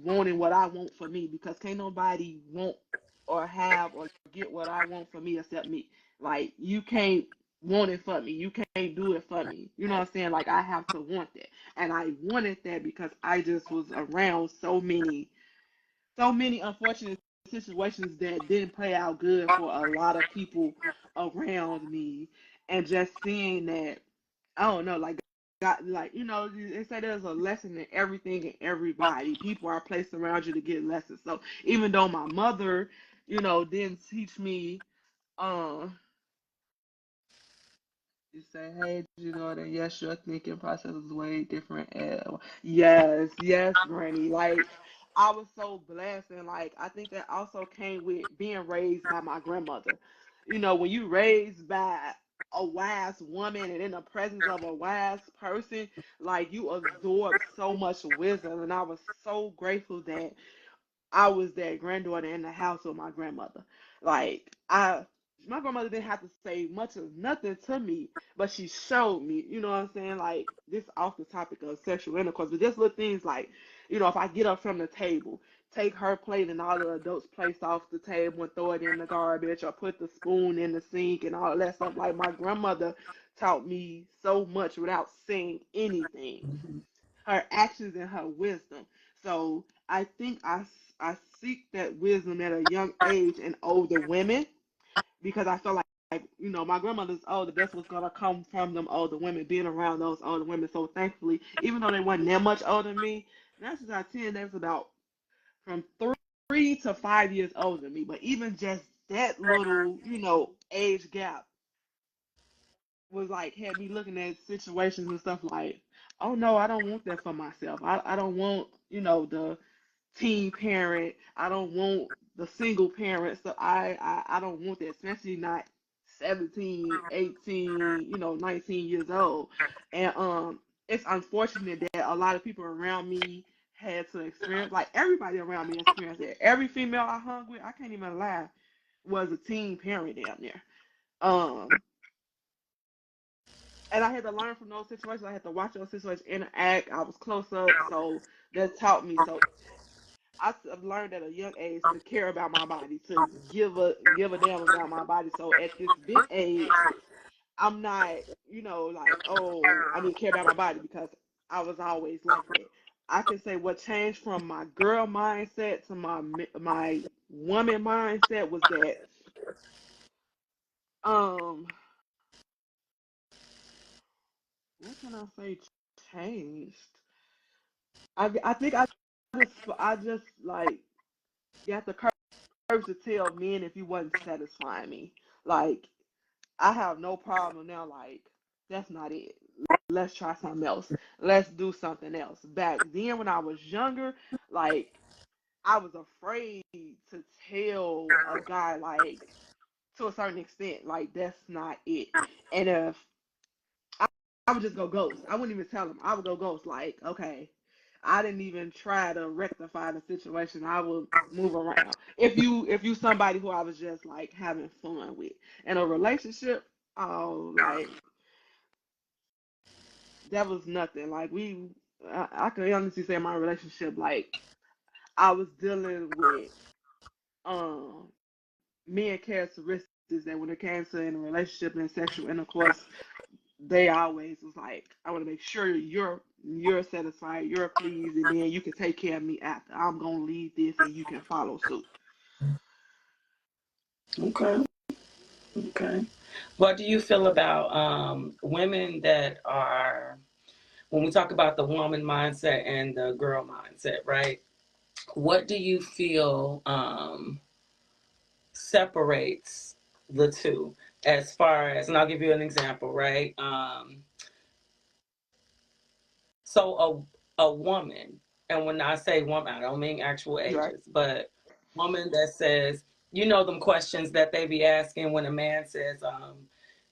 wanting what I want for me, because can't nobody want or have or get what I want for me except me. Like, you can't want it for me. You can't do it for me. You know what I'm saying? Like, I have to want that. And I wanted that because I just was around so many unfortunate situations that didn't play out good for a lot of people around me, and just seeing that, I don't know, like God, like, they say there's a lesson in everything and everybody. People are placed around you to get lessons. So even though my mother, didn't teach me, um you say, hey, then yes, your thinking process is way different. Yes, yes, Granny. Like, I was so blessed, and like I think that also came with being raised by my grandmother. When you raised by a wise woman and in the presence of a wise person, like, you absorb so much wisdom, and I was so grateful that I was that granddaughter in the house with my grandmother. Like, my grandmother didn't have to say much of nothing to me, but she showed me, you know what I'm saying? Like, this off the topic of sexual intercourse, but just little things like, if I get up from the table, take her plate and all the adults' plates off the table and throw it in the garbage, or put the spoon in the sink and all that stuff. Like, my grandmother taught me so much without saying anything, her actions and her wisdom. So I think I seek that wisdom at a young age in older women, because I feel like, my grandmother's older. That's what's gonna come from them older women, being around those older women. So thankfully, even though they weren't that much older than me, 9 times out of 10, they was about from 3 to 5 years older than me. But even just that little, age gap was like, had me looking at situations and stuff like, oh no, I don't want that for myself. I don't want, the teen parent. I don't want the single parent. So I don't want that, especially not 17, 18, 19 years old. And it's unfortunate that a lot of people around me had to experience, like everybody around me experienced it. Every female I hung with, I can't even lie, was a teen parent down there. Um and I had to learn from those situations. I had to watch those situations interact. I was close up, so that taught me. So I've learned at a young age to care about my body, to give a damn about my body. So at this big age, I'm not, like, oh, I need to care about my body, because I was always like that. I can say what changed from my girl mindset to my woman mindset was that, um what can I say changed? I think I just like got the courage to tell men if you wasn't satisfying me. Like, I have no problem now. Like, that's not it. Let's try something else. Let's do something else. Back then, when I was younger, like, I was afraid to tell a guy, like, to a certain extent, like, that's not it. And if I would just go ghost. I wouldn't even tell him. I would go ghost. Like, okay, I didn't even try to rectify the situation. I would move around. If you somebody who I was just like having fun with, in a relationship, oh, like, that was nothing. Like, I can honestly say my relationship, like, I was dealing with men characteristics that when it came to in a relationship and sexual intercourse, they always was like, I want to make sure you're satisfied, you're pleased, and then you can take care of me after. I'm gonna leave this and you can follow suit. Okay. Okay. What do you feel about women that are, when we talk about the woman mindset and the girl mindset, right? What do you feel separates? the two. As far as, and I'll give you an example, right? So a woman, and when I say woman, I don't mean actual Right. ages, but woman that says, you know, them questions that they be asking when a man says,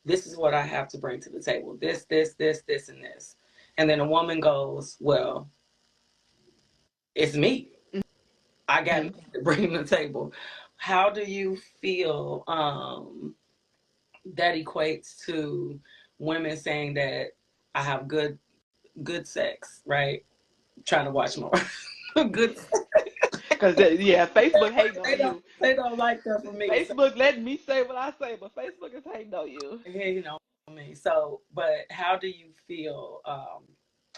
this is what I have to bring to the table. This, and this. And then a woman goes, well, it's me. I got me Mm-hmm. to bring to the table. How do you feel that equates to women saying that I have good sex, right? Trying to watch more. Good. Cause yeah, Facebook hating on you. They don't like that for me. So Facebook letting me say what I say, but Facebook is hating on you. yeah, you know me. So, but how do you feel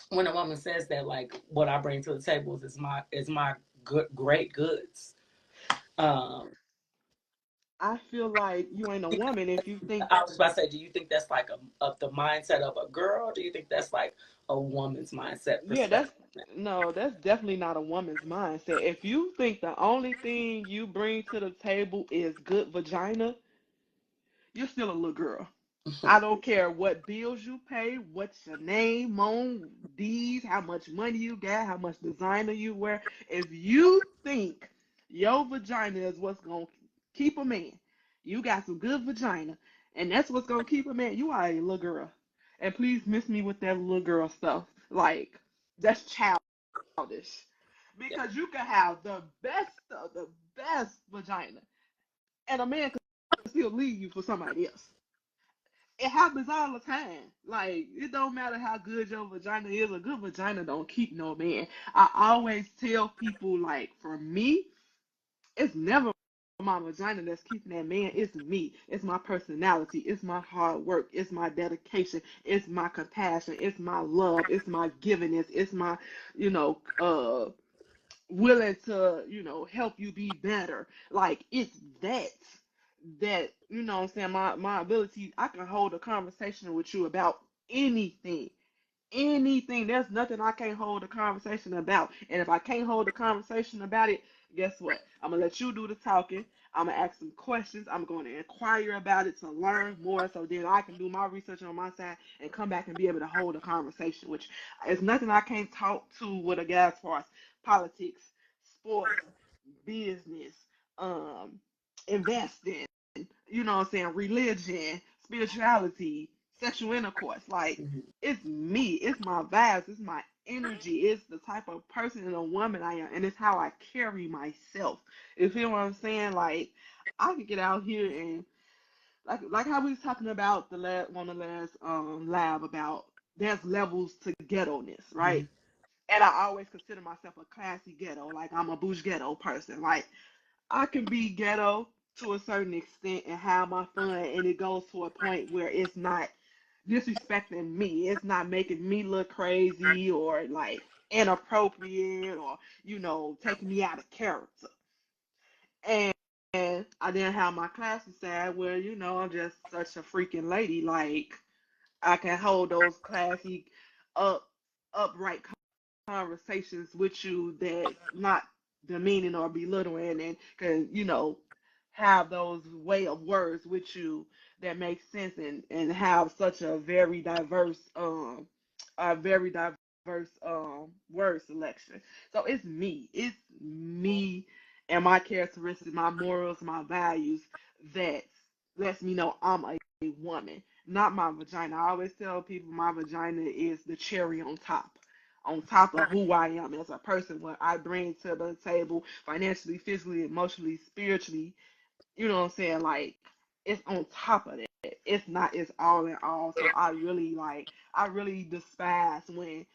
when a woman says that? Like, what I bring to the table is my good great goods. Um, I feel like you ain't a woman if you think, I was just about to say, do you think that's like of the mindset of a girl? Or do you think that's like a woman's mindset yeah, perspective? that's no, that's definitely not a woman's mindset. If you think the only thing you bring to the table is good vagina, you're still a little girl. I don't care what bills you pay, what's your name on these, how much money you got, how much designer you wear. If you think your vagina is what's going to keep a man, you got some good vagina, and that's what's going to keep a man, you are a little girl. And please miss me with that little girl stuff. Like, that's childish. Yeah. Because you can have the best vagina, and a man can still leave you for somebody else. It happens all the time. Like, it don't matter how good your vagina is, a good vagina don't keep no man. I always tell people, like, for me, it's never my vagina that's keeping that man. It's me. It's my personality. It's my hard work. It's my dedication. It's my compassion. It's my love. It's my givingness. It's my, you know, willing to, help you be better. Like, it's that, what I'm saying, my ability, I can hold a conversation with you about anything. Anything. There's nothing I can't hold a conversation about. And if I can't hold a conversation about it, guess what? I'm gonna let you do the talking. I'm gonna ask some questions. I'm going to inquire about it to learn more so then I can do my research on my side and come back and be able to hold a conversation, which is nothing I can't talk to with a guy as far as politics, sports, business, um, investing, what I'm saying, religion, spirituality, sexual intercourse. Like, Mhm. it's me, it's my vibes, it's my energy, it's the type of person and a woman I am, and it's how I carry myself. You feel what I'm saying? Like, I could get out here and like how we was talking about the last one of the last lab about there's levels to ghetto-ness, right? Mhm. And I always consider myself a classy ghetto, like I'm a bougie ghetto person. Like, I can be ghetto to a certain extent and have my fun, and it goes to a point where it's not disrespecting me. It's not making me look crazy or like inappropriate or taking me out of character. And I then have my classy side where I'm just such a freaking lady. Like, I can hold those classy, up upright conversations with you that's not demeaning or belittling, and can have those way of words with you that make sense, and have such a very diverse word selection. So it's me and my characteristics, my morals, my values that lets me know I'm a woman, not my vagina. I always tell people my vagina is the cherry on top of who I am as a person, what I bring to the table financially, physically, emotionally, spiritually. You know what I'm saying? Like, it's on top of that. It's not, it's all in all. So I really despise when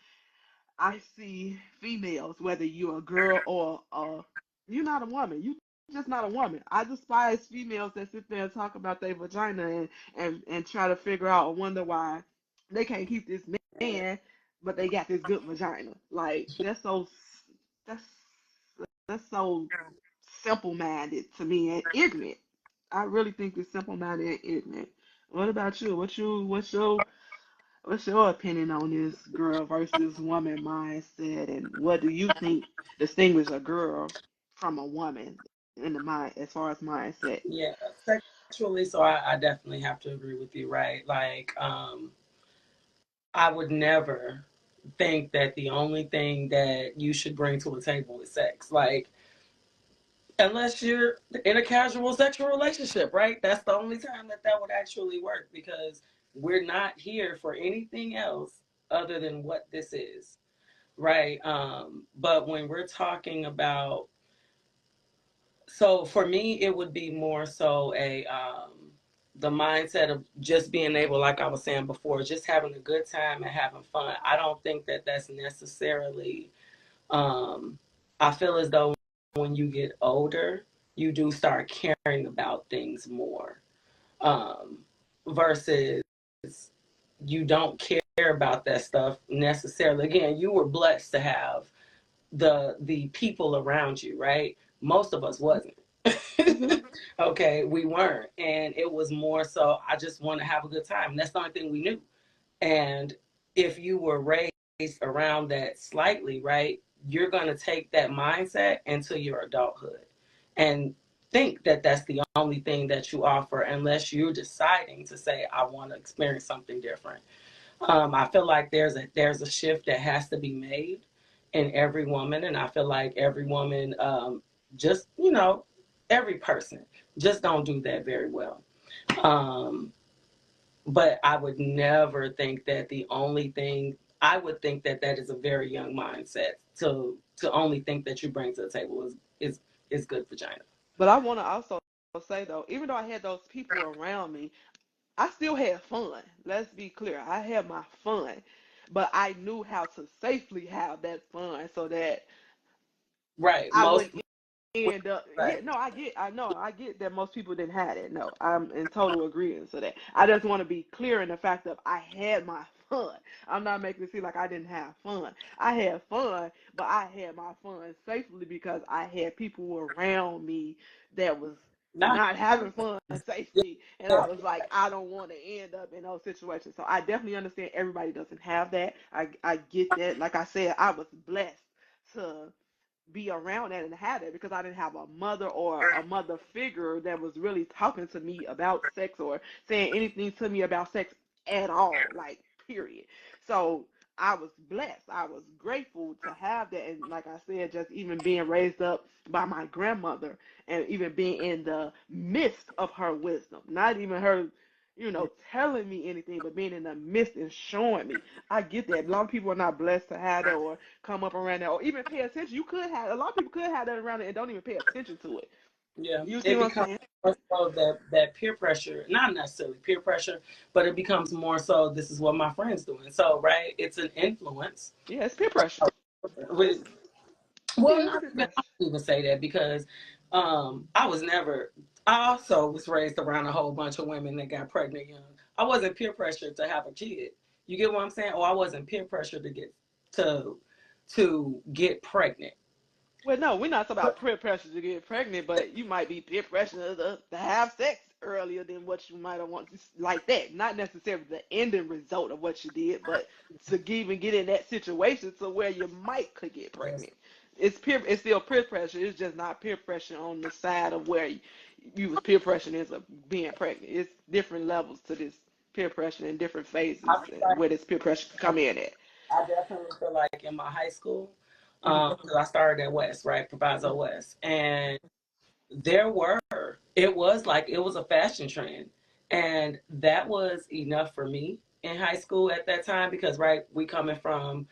I see females, whether you're a girl or you're not a woman. You just not a woman. I despise females that sit there and talk about their vagina and try to figure out or wonder why they can't keep this man, but they got this good vagina. Like, that's that's so simple minded to me and ignorant. I really think it's simple minded and ignorant. What about you? What's your opinion on this girl versus woman mindset, and what do you think distinguishes a girl from a woman in the mind as far as mindset? Yeah. Actually, so I definitely have to agree with you, right? Like, I would never think that the only thing that you should bring to a table is sex. Like, unless you're in a casual sexual relationship, right? That's the only time that that would actually work because we're not here for anything else other than what this is, right? But when we're talking about, so for me, it would be more so a the mindset of just being able, like I was saying before, just having a good time and having fun. I don't think that that's necessarily. Um, I feel as though when you get older, you do start caring about things more, um, versus you don't care about that stuff necessarily. Again, you were blessed to have the people around you, right? Most of us wasn't. Hmm. Okay, we weren't, and it was more so I just want to have a good time. That's the only thing we knew. And if you were raised around that slightly, right, you're going to take that mindset into your adulthood and think that that's the only thing that you offer unless you're deciding to say I want to experience something different. I feel like there's a shift that has to be made in every woman, and I feel like every woman, just every person just don't do that very well. Um, but I would never think that the only thing I would think that that is a very young mindset to only think that you bring to the table is good vagina. But I want to also say though, even though I had those people around me, I still had fun. Let's be clear. I had my fun, but I knew how to safely have that fun so that Right. I Most wouldn't end up. Yeah, right. no, I get that most people didn't have it. No, I'm in total agreement to that. I just want to be clear in the fact that I had my fun. I'm not making it seem like I didn't have fun. I had fun, but I had my fun safely because I had people around me that was Not not having fun safely, and I yeah. was like, I don't want to end up in those situations. So I definitely understand everybody doesn't have that. I get that. Like I said, I was blessed to be around that and have it because I didn't have a mother or a mother figure that was really talking to me about sex or saying anything to me about sex at all, like period. So I was blessed. I was grateful to have that. And like I said, just even being raised up by my grandmother and even being in the midst of her wisdom, not even her, telling me anything, but being in the midst and showing me. I get that. A lot of people are not blessed to have that or come up around that or even pay attention. You could have a lot of people could have that around it and don't even pay attention to it. Yeah. You see It what I'm becomes saying? more so that peer pressure, not necessarily peer pressure, but it becomes more so this is what my friends doing. So right, it's an influence. Yeah, it's peer pressure. It's With well, yeah, it's not peer even I pressure. don't even say that because I was never. I also was raised around a whole bunch of women that got pregnant young. I wasn't peer pressured to have a kid. You get what I'm saying? Or I wasn't peer pressured to to get pregnant. Well, no, we're not talking about peer pressure to get pregnant, but you might be peer pressure to have sex earlier than what you might have wanted, like that. Not necessarily the ending result of what you did, but to even get in that situation to where you might could get Yes, pregnant. It's peer. It's still peer pressure. It's just not peer pressure on the side of where you was peer pressuring into being pregnant. It's different levels to this peer pressure in different I phases feel like where this peer pressure can come in at. I definitely feel like in my high school, Hmm. 'cause I started at West, right, Proviso Hmm. West, and there were it was like it was a fashion trend, and that was enough for me in high school at that time because right, we coming from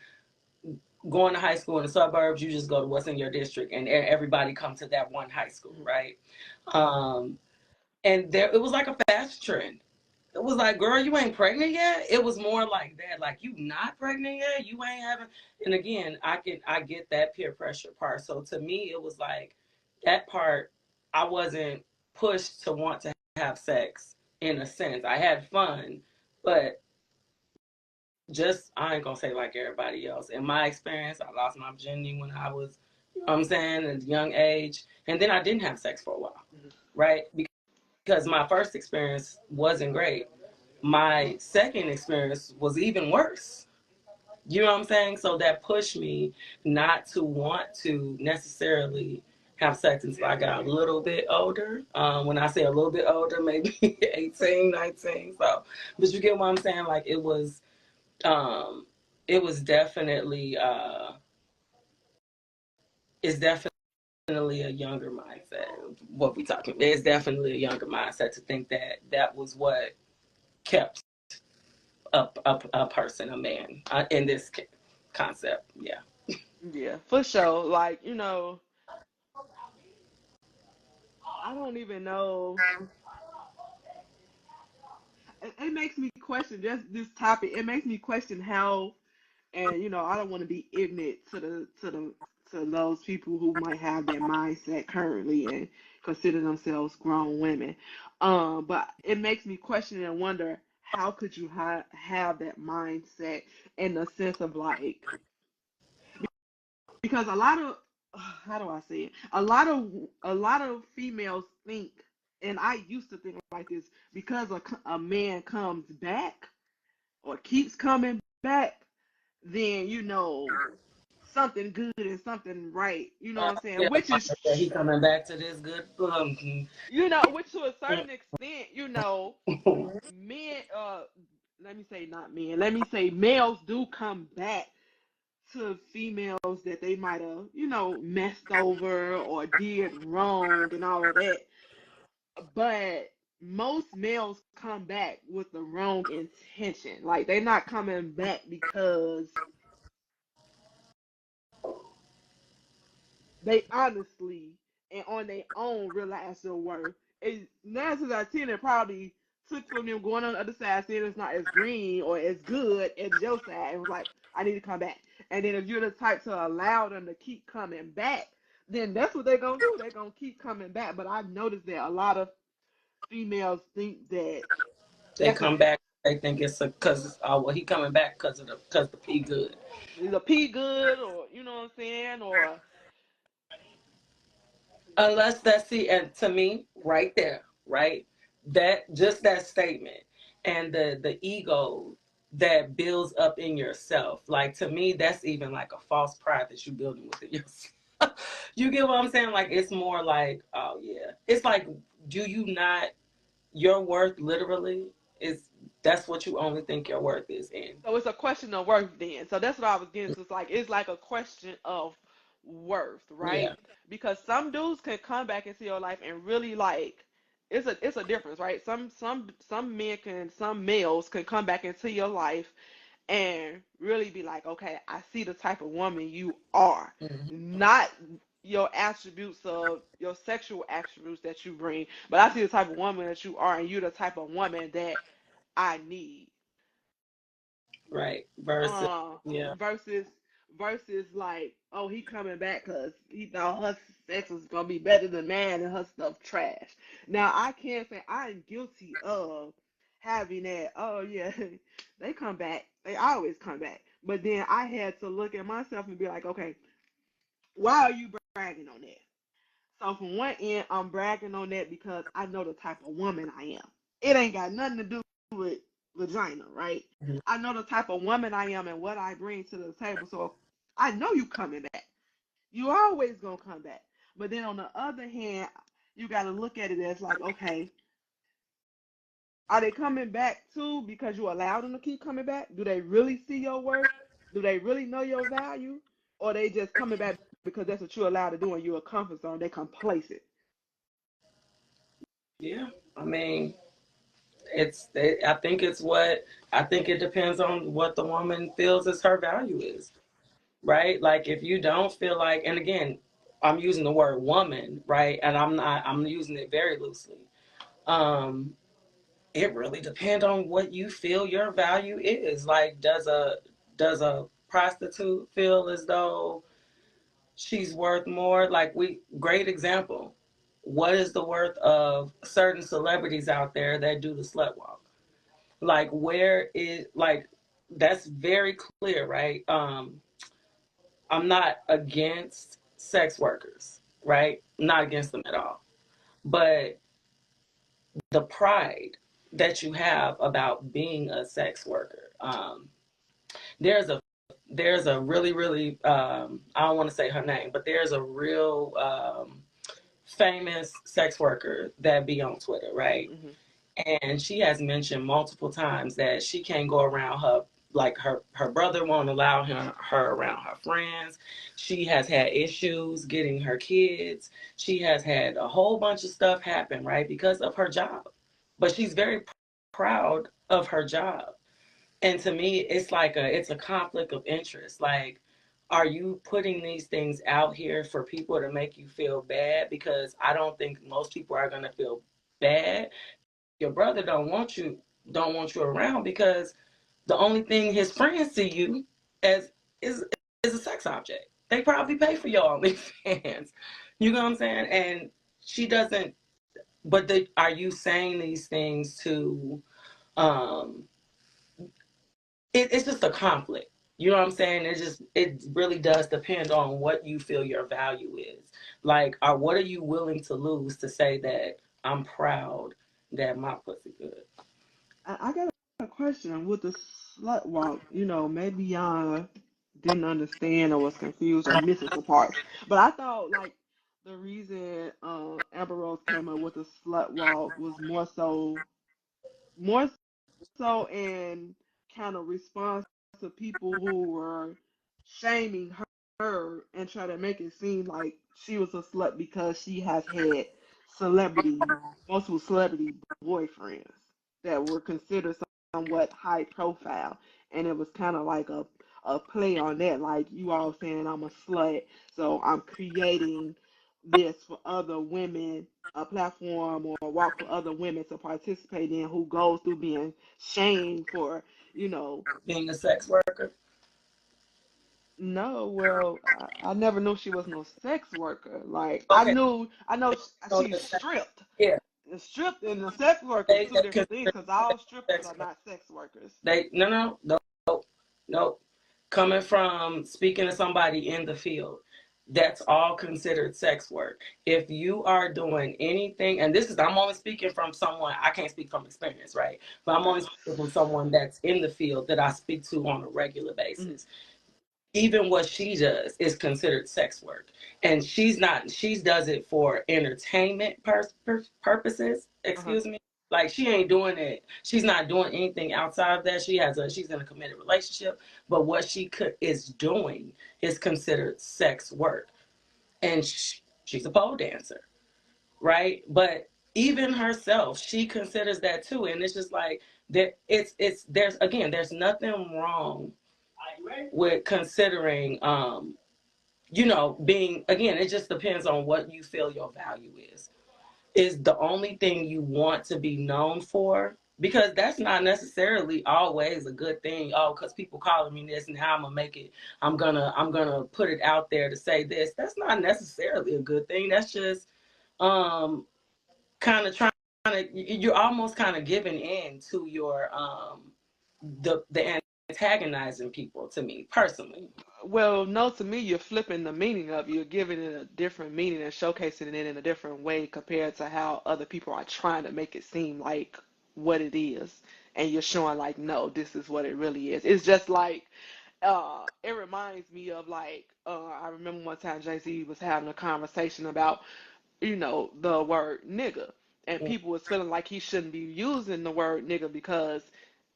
going to high school in the suburbs, you just go to what's in your district, and everybody come to that one high school, Hmm. right? Um, and there it was like a fashion trend. It was like, girl, you ain't pregnant yet. It was more like that, like you not pregnant yet. You ain't having. And again, I get that peer pressure part. So to me, it was like that part. I wasn't pushed to want to have sex in a sense. I had fun, but just I ain't gonna say like everybody else. In my experience, I lost my virginity when I was, you know what I'm saying, at a young age, and then I didn't have sex for a while, Hmm. right? Because my first experience wasn't great. My second experience was even worse. You know what I'm saying? So that pushed me not to want to necessarily have sex until I got a little bit older. When I say a little bit older, maybe 18, 19. So, but you get what I'm saying? Like um, it was definitely, it's definitely a younger mindset. What we talking? It's definitely a younger mindset to think that that was what kept a person, a man, in this concept. Yeah, Yeah, for sure. Like, I don't even know. It makes me question just this topic. It makes me question how, and I don't want to be ignorant to those people who might have that mindset currently and consider themselves grown women. But it makes me question and wonder how could you have that mindset in the sense of like, because a lot of how do I say it? A lot of females think, and I used to think like this, because a man comes back or keeps coming back, then something good and something right. You know what I'm saying? yeah. Which is He coming back to this good. which to a certain extent, men let me say not men, let me say males do come back to females that they might have, messed over or did wrong and all of that. But most males come back with the wrong intention. Like they're not coming back because they honestly and on their own realize their worth. And 9 times out of 10, it probably took from them going on the other side, seeing it's not as green or as good as your side, and was like, I need to come back. And then if you're the type to allow them to keep coming back, then that's what they're gonna do. They're gonna keep coming back. But I've noticed that a lot of females think that They that's a come back. They think it's a because well he coming back because the pee good. is a pee good, or you know what I'm saying, or Unless that's see, and to me, right there, right, that just that statement and the ego that builds up in yourself. Like to me, that's even like a false pride that you're building within yourself. You get what I'm saying? Like it's more like, oh yeah, it's like, do you not your worth literally is that's what you only think your worth is in. so it's a question of worth then. So that's what I was getting to. It's like a question of worth, Yeah. right? Because some dudes can come back into your life and really like it's a difference, right? Some men can some males can come back into your life and really be like, okay, I see the type of woman you are, Mhm. not your attributes of your sexual attributes that you bring, but I see the type of woman that you are, and you're the type of woman that I need. Right. Versus uh yeah. versus like, oh, he coming back because he thought her sex was gonna be better than man and her stuff trash. Now I can't say I'm guilty of having that. Oh yeah, they come back, they always come back, but then I had to look at myself and be like, okay, why are you bragging on that? So from one end, I'm bragging on that because I know the type of woman I am. It ain't got nothing to do with vagina, right? Mhm. I know the type of woman I am and what I bring to the table. So I know you coming back. You always gonna come back. But then on the other hand, you gotta look at it as like, okay, are they coming back too because you allow them to keep coming back? Do they really see your worth? Do they really know your value? Or they just coming back because that's what you're allowed to do and you're a comfort zone? They complacent. Yeah. I mean, I think it's what I think it depends on what the woman feels as her value is, right? Like if you don't feel like, and again, I'm using the word woman, right? And I'm using it very loosely. Um, it really depends on what you feel your value is. Like, does a prostitute feel as though she's worth more? Like great example. What is the worth of certain celebrities out there that do the slut walk? Like where is like that's very clear, right? I'm not against sex workers, right? Not against them at all. But the pride that you have about being a sex worker, there's a really I don't want to say her name, but there's a real famous sex worker that be on Twitter, right? Mhm. And she has mentioned multiple times that she can't go around her, like her brother won't allow her around her friends. She has had issues getting her kids. She has had a whole bunch of stuff happen, right, because of her job. But she's very proud of her job. And to me, it's a conflict of interest. Like, are you putting these things out here for people to make you feel bad? Because I don't think most people are gonna feel bad. Your brother don't want you around because the only thing his friends see you as is a sex object. They probably pay for your OnlyFans. You know what I'm saying? And she doesn't. But are you saying these things to? Um, it's just a conflict. You know what I'm saying? It really does depend on what you feel your value is. Like, what are you willing to lose to say that I'm proud that my pussy good? I got a question with the slut walk. Maybe y'all didn't understand or was confused or missing some parts. But I thought like the reason Amber Rose came up with the slut walk was more so in kind of response to people who were shaming her and try to make it seem like she was a slut because she has had celebrity, multiple celebrity boyfriends that were considered somewhat high profile. And it was kind of like a play on that, like you all saying I'm a slut, so I'm creating this for other women, a platform or a walk for other women to participate in who goes through being shamed for, you know, Being a sex worker. no, well, I never knew she was no sex worker. Like Okay, I know so she's stripped. yeah, And stripped and the sex worker is two they different things consider because all strippers sex are work. not sex workers. They no. Coming from speaking to somebody in the field, that's all considered sex work. If you are doing anything, and I'm only speaking from someone, I can't speak from experience, right? But I'm only Right. speaking from someone that's in the field that I speak to on a regular Mhm. basis. Even what she does is considered sex work, and she does it for entertainment purposes, Uh-huh. excuse me. Like, she ain't doing it, she's not doing anything outside of that. She's in a committed relationship, but what is doing is considered sex work. And she's a pole dancer, right? But even herself, she considers that too. And it's just like, there's nothing wrong with considering, being, again, it just depends on what you feel your value is the only thing you want to be known for, because that's not necessarily always a good thing. Oh, because people calling me this, now I'm gonna make it, I'm gonna put it out there to say this. That's not necessarily a good thing. That's just um kind of trying to, you're almost kind of giving in to your the antagonizing people, to me personally. Well, no, to me, you're flipping the meaning of it. You're giving it a different meaning and showcasing it in a different way compared to how other people are trying to make it seem like what it is. And you're showing like, no, this is what it really is. It's just like, it reminds me of like, I remember one time Jay-Z was having a conversation about, the word nigga. And people was feeling like he shouldn't be using the word nigga because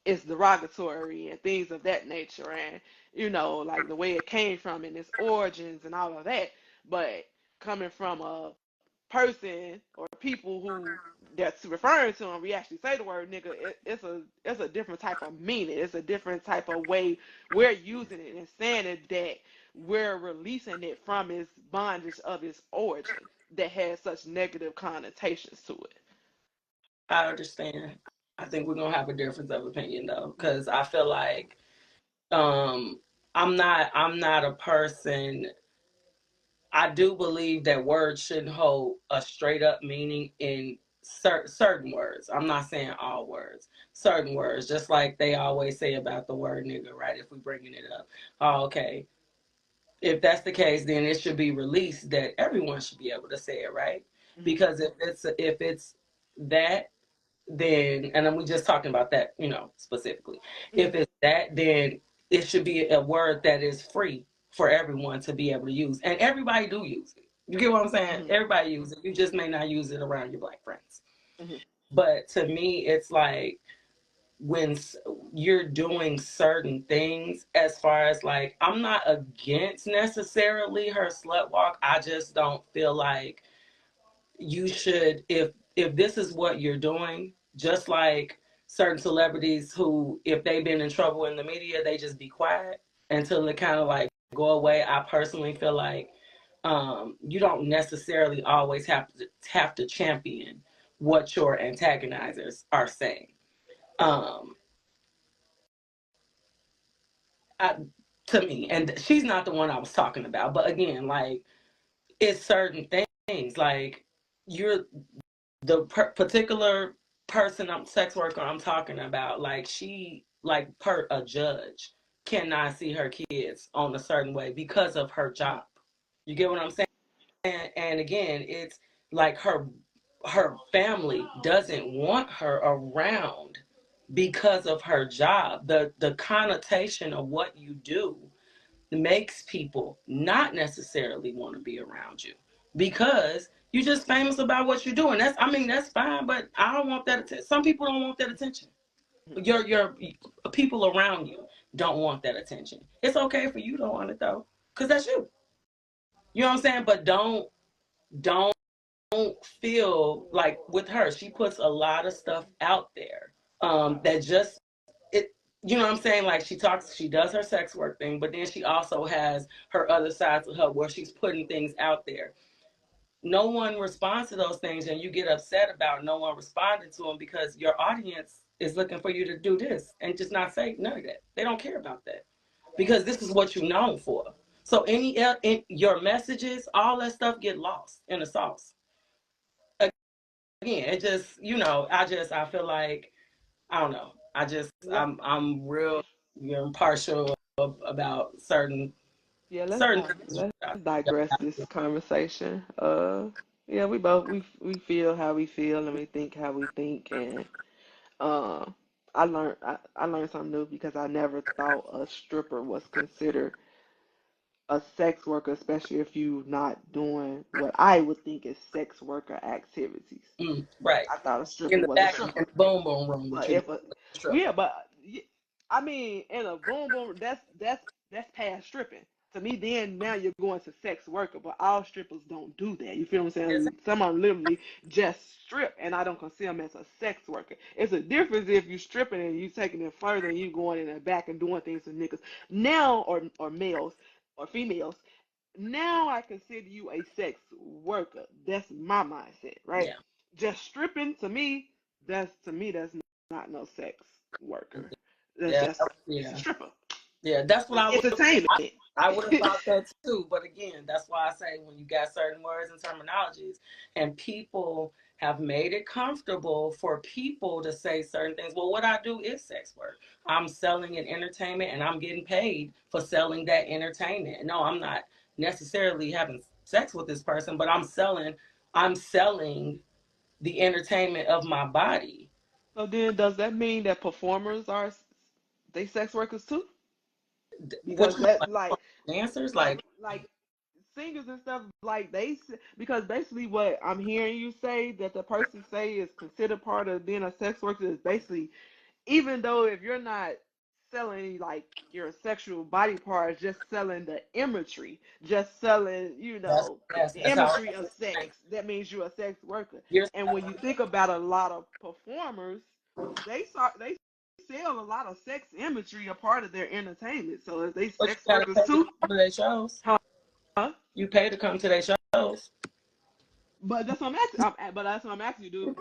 it's derogatory and things of that nature. And, like the way it came from and its origins and all of that. But coming from a person or people who that's referring to him, we actually say the word nigga, it's a different type of meaning. It's a different type of way we're using it and saying it that we're releasing it from its bondage of its origin that has such negative connotations to it. I understand. I think we're gonna have a difference of opinion though, because I feel like um, I'm not a person. I do believe that words shouldn't hold a straight up meaning in certain words. I'm not saying all words. Certain words, just like they always say about the word nigga, right? If we're bringing it up, oh, okay. If that's the case, then it should be released that everyone should be able to say it, right? Mm-hmm. Because if it's that, then, and then we just talking about that, specifically. Mm-hmm. If it's that, then it should be a word that is free for everyone to be able to use, and everybody do use it. You get what I'm saying? Mhm. Everybody use it. You just may not use it around your black friends. Mhm. But to me, it's like when you're doing certain things, as far as like, I'm not against necessarily her slut walk. I just don't feel like you should, if this is what you're doing, just like certain celebrities who, if they've been in trouble in the media, they just be quiet until it kind of like go away. I personally feel like you don't necessarily always have to champion what your antagonizers are saying. Um, I, to me, and she's not the one I was talking about, but again, like, it's certain things like you're the particular person, I'm sex worker I'm talking about, like she, like, per a judge cannot see her kids on a certain way because of her Mhm. job. You get what I'm saying? And again, it's like her family doesn't want her around because of her job. The connotation of what you do makes people not necessarily want to be around you because you're just famous about what you're doing. That's, I mean, that's fine, but I don't want that attention. Some people don't want that attention. Mhm. Your people around you don't want that attention. It's okay for you to want it though, because that's you. You know what I'm saying? But don't feel like with her, she puts a lot of stuff out there that just it. You know what I'm saying? Like, she does her sex work thing, but then she also has her other sides of her where she's putting things out there. No one responds to those things, and you get upset about no one responding to them because your audience is looking for you to do this and just not say none of that. They don't care about that because this is what you're known for. So in your messages, all that stuff get lost in the sauce. Again, it just, I feel like, I don't know. Let, I'm real, impartial about yeah, certain things. let's digress this conversation. Yeah, we feel how we feel and we think how we think, and uh, I learned something new because I never thought a stripper was considered a sex worker, especially if you not doing what I would think is sex worker activities. Right. I thought a stripper In the was a back, in stripper. the boom boom room that But you're doing if a the stripper. yeah, but I mean, in a boom boom, that's past stripping. To me, then now you're going to sex worker, but all strippers don't do that. You feel what I'm Yes, saying? Some are literally just strip, and I don't consider them as a sex worker. It's a difference if you stripping and you taking it further and you going in the back and doing things with niggas now, or males or females. Now I consider you a sex worker. That's my mindset, right? yeah, Just stripping that's not no sex worker. That's yeah, just it's a yeah. stripper. Yeah, that's what It's I would have. entertainment. I would have thought that too. But again, that's why I say when you got certain words and terminologies, and people have made it comfortable for people to say certain things. Well, what I do is sex work. I'm selling an entertainment, and I'm getting paid for selling that entertainment. No, I'm not necessarily having sex with this person, but I'm selling the entertainment of my body. So then, does that mean that performers are they sex workers too? What Because you mean, that like dancers? Like, like singers and stuff like because basically what I'm hearing you say that the person say is considered part of being a sex worker is basically even though if you're not selling like your sexual body parts, just selling the imagery, just selling, yes, the that's how imagery of sex, that means you're a sex worker. you're. And when you think about a lot of performers, they sell a lot of sex imagery a part of their entertainment. So if they But you sex gotta workers pay to too, come to their shows. huh? You pay to come to their shows. But that's what I'm asking. But that's what I'm asking you.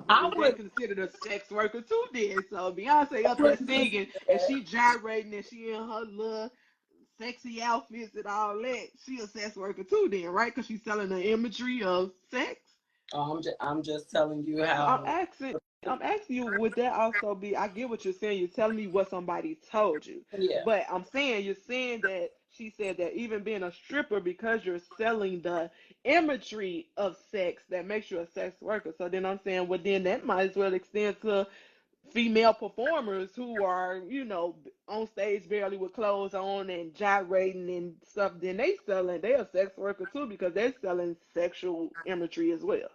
I Is that would considered a sex worker too? Then so Beyonce I up there wouldn't singing consider and that. she gyrating and she in her little sexy outfits and all that. She a sex worker too, then right? Because she's selling the imagery of sex. I'm just telling you So I'm how. asking. I'm asking you, would that also be? I get what you're saying. You're telling me what somebody told you, Yeah, but I'm saying you're saying that she said that even being a stripper, because you're selling the imagery of sex, that makes you a sex worker. So then I'm saying, well, then that might as well extend to female performers who are, on stage barely with clothes on and gyrating and stuff, then they're a sex worker too because they're selling sexual imagery as well.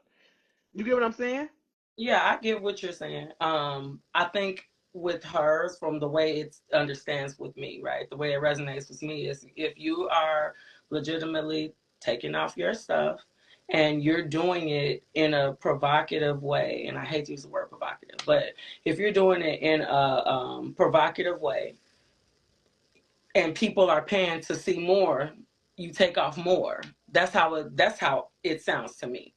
You get what I'm saying? Yeah, I get what you're saying. I think with hers, from the way it understands with me, right? The way it resonates with me is if you are legitimately taking off your stuff and you're doing it in a provocative way, and I hate to use the word provocative, but if you're doing it in a provocative way and people are paying to see more, you take off more. That's how it sounds to me.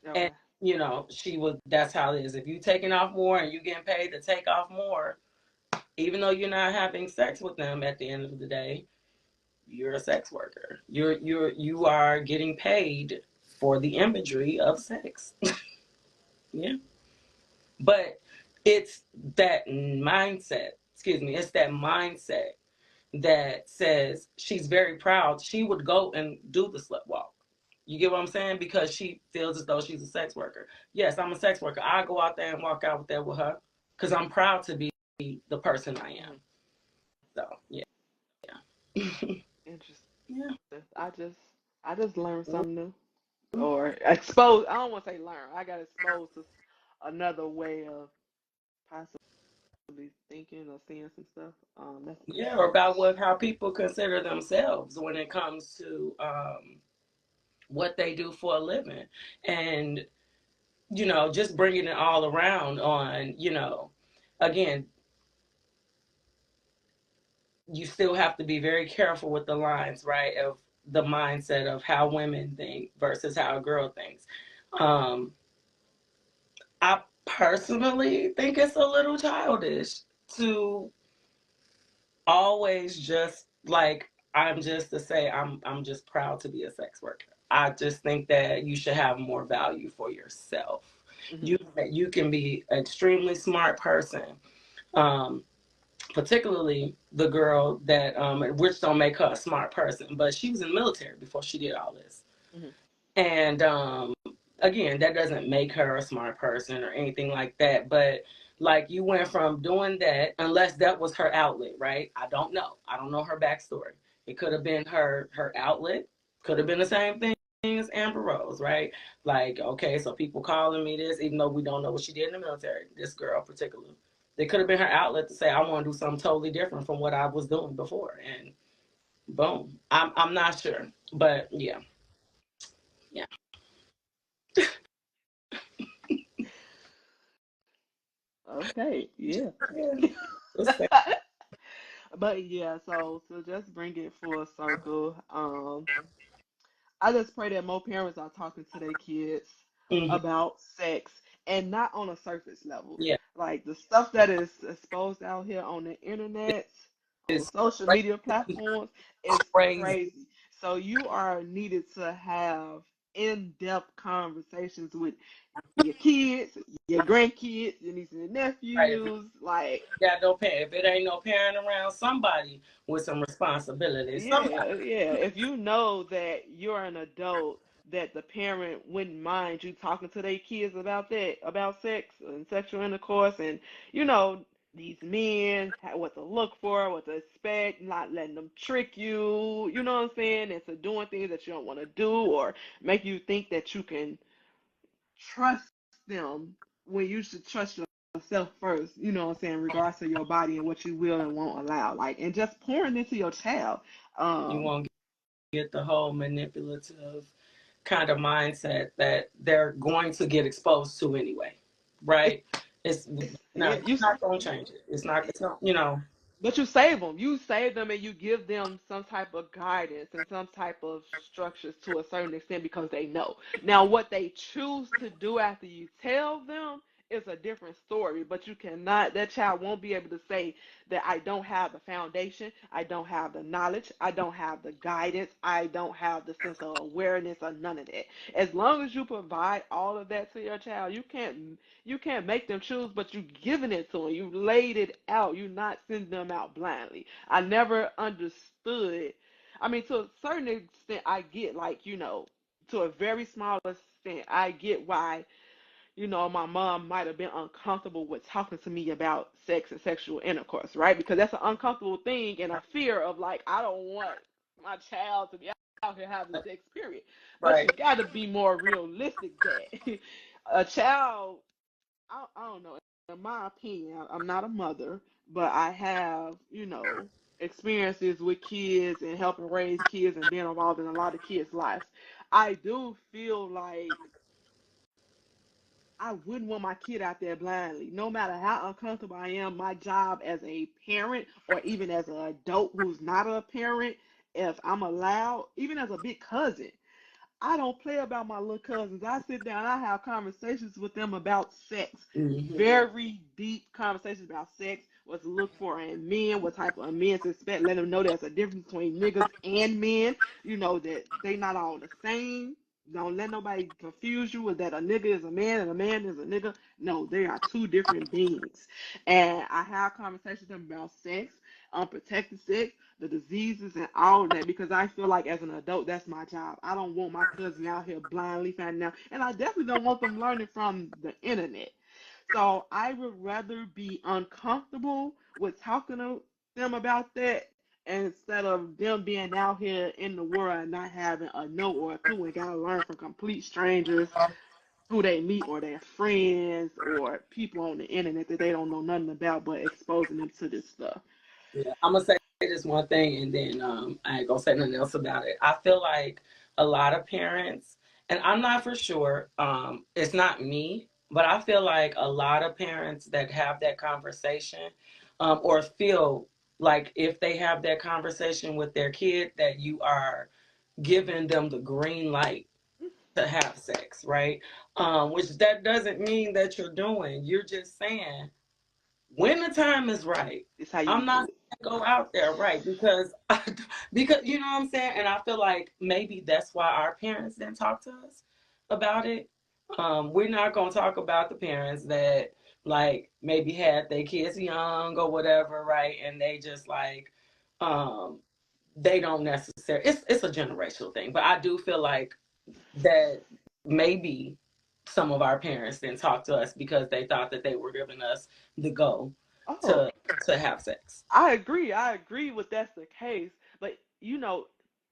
And Okay. she would that's how it is. If you taking off more and you getting paid to take off more, even though you're not having sex with them at the end of the day, you're a sex worker. You are getting paid for the imagery of sex. Yeah. But it's that mindset, excuse me, it's that mindset that says she's very proud. She would go and do the slut walk. You get what I'm saying? Because she feels as though she's a sex worker. Yes, I'm a sex worker. I go out there and walk out with that with her because I'm proud to be the person I am. Hmm. So yeah, Interesting. yeah, I just learned something new or exposed. I don't want to say learn. I got exposed to another way of possibly thinking or seeing some stuff. That's yeah. Or interesting. about how people consider themselves when it comes to what they do for a living, and just bringing it all around on again, you still have to be very careful with the lines, right? Of the mindset of how women think versus how a girl thinks. Um, I personally think it's a little childish to always just like I'm just to say I'm just proud to be a sex worker. I just think that you should have more value for yourself. Hmm. You can be an extremely smart person. Um, Particularly the girl that which don't make her a smart person, but she was in the military before she did all this. Hmm. And again, that doesn't make her a smart person or anything like that, but like you went from doing that, unless that was her outlet, right? I don't know her backstory. It could have been her outlet, could have been the same thing as Amber Rose, right? Like, okay, so people calling me this, even though we don't know what she did in the military, this girl particularly. It could have been her outlet to say, I want to do something totally different from what I was doing before. And boom. I'm not sure. But yeah. Yeah. Okay. Yeah. Yeah. It's fair. But yeah, so to just bring it full circle, I just pray that more parents are talking to their kids Hmm. about sex and not on a surface level. Yeah. Like the stuff that is exposed out here on the internet, on It's social media platforms is crazy. crazy. So you are needed to have in-depth conversations with your kids, your grandkids, your nieces and Right. If you nephews. Like, got no parent, if it ain't no parent around, somebody with some responsibility. Somebody. yeah, yeah. If you know that you're an adult, that the parent wouldn't mind you talking to their kids about that, about sex and sexual intercourse, and you know these men, what to look for, what to expect, not letting them trick you. You know what I'm saying? Into doing things that you don't want to do, or make you think that you can trust them when you should trust yourself first, you know what I'm saying, in regards to your body and what you will and won't allow. Like, and just pouring into your child. You Um, won't get the whole manipulative kind of mindset that they're going to get exposed to anyway. Right? It's yeah, not it's not gonna change it. It's not. but you save them. You save them and you give them some type of guidance and some type of structures to a certain extent because they know. Now, what they choose to do after you tell them is a different story, but you cannot, that child won't be able to say that I don't have the foundation, I don't have the knowledge, I don't have the guidance, I don't have the sense of awareness or none of that. As long as you provide all of that to your child, you can't make them choose, but you giving it to them. You laid it out. You're not sending them out blindly. I never understood. I mean, to a certain extent, I get like to a very small extent, I get why my mom might have been uncomfortable with talking to me about sex and sexual intercourse, right? Because that's an uncomfortable thing and a fear of like, I don't want my child to be out here having sex, period. But Right. you got to be more realistic that a child, I don't know, in my opinion, I'm not a mother, but I have, experiences with kids and helping raise kids and being involved in a lot of kids' lives. I do feel like I wouldn't want my kid out there blindly. No matter how uncomfortable I am, my job as a parent or even as an adult who's not a parent, if I'm allowed, even as a big cousin, I don't play about my little cousins. I sit down, I have conversations with them about sex. Hmm. Very deep conversations about sex, what to look for in men, what type of men to expect. Let them know there's a difference between niggas and men. That they not all the same. Don't let nobody confuse you with that a nigga is a man and a man is a nigga. No, they are two different beings. And I have conversations with them about sex, unprotected sex, the diseases and all of that because I feel like as an adult that's my job. I don't want my cousin out here blindly finding out, and I definitely don't want them learning from the internet. So I would rather be uncomfortable with talking to them about that instead of them being out here in the world and not having a know or a clue and gotta learn from complete strangers who they meet or their friends or people on the internet that they don't know nothing about but exposing them to this stuff. Yeah, I'm gonna say this one thing, and then I ain't gonna say nothing else about it. I feel like a lot of parents, and I'm not for sure. It's not me, but I feel like a lot of parents that have that conversation, or feel like if they have that conversation with their kid, that you are giving them the green light to have sex, right? Which that doesn't mean that you're doing. You're just saying when the time is right. It's how you I'm do not it. gonna go out there, right? Because because you know what I'm saying, and I feel like maybe that's why our parents didn't talk to us about it. We're not gonna talk about the parents that like maybe had their kids young or whatever, right? And they just like um they don't necessarily. It's a generational thing, but I do feel like that maybe some of our parents didn't talk to us because they thought that they were giving us the go Oh, to to have sex. I agree. I agree with that's the case. But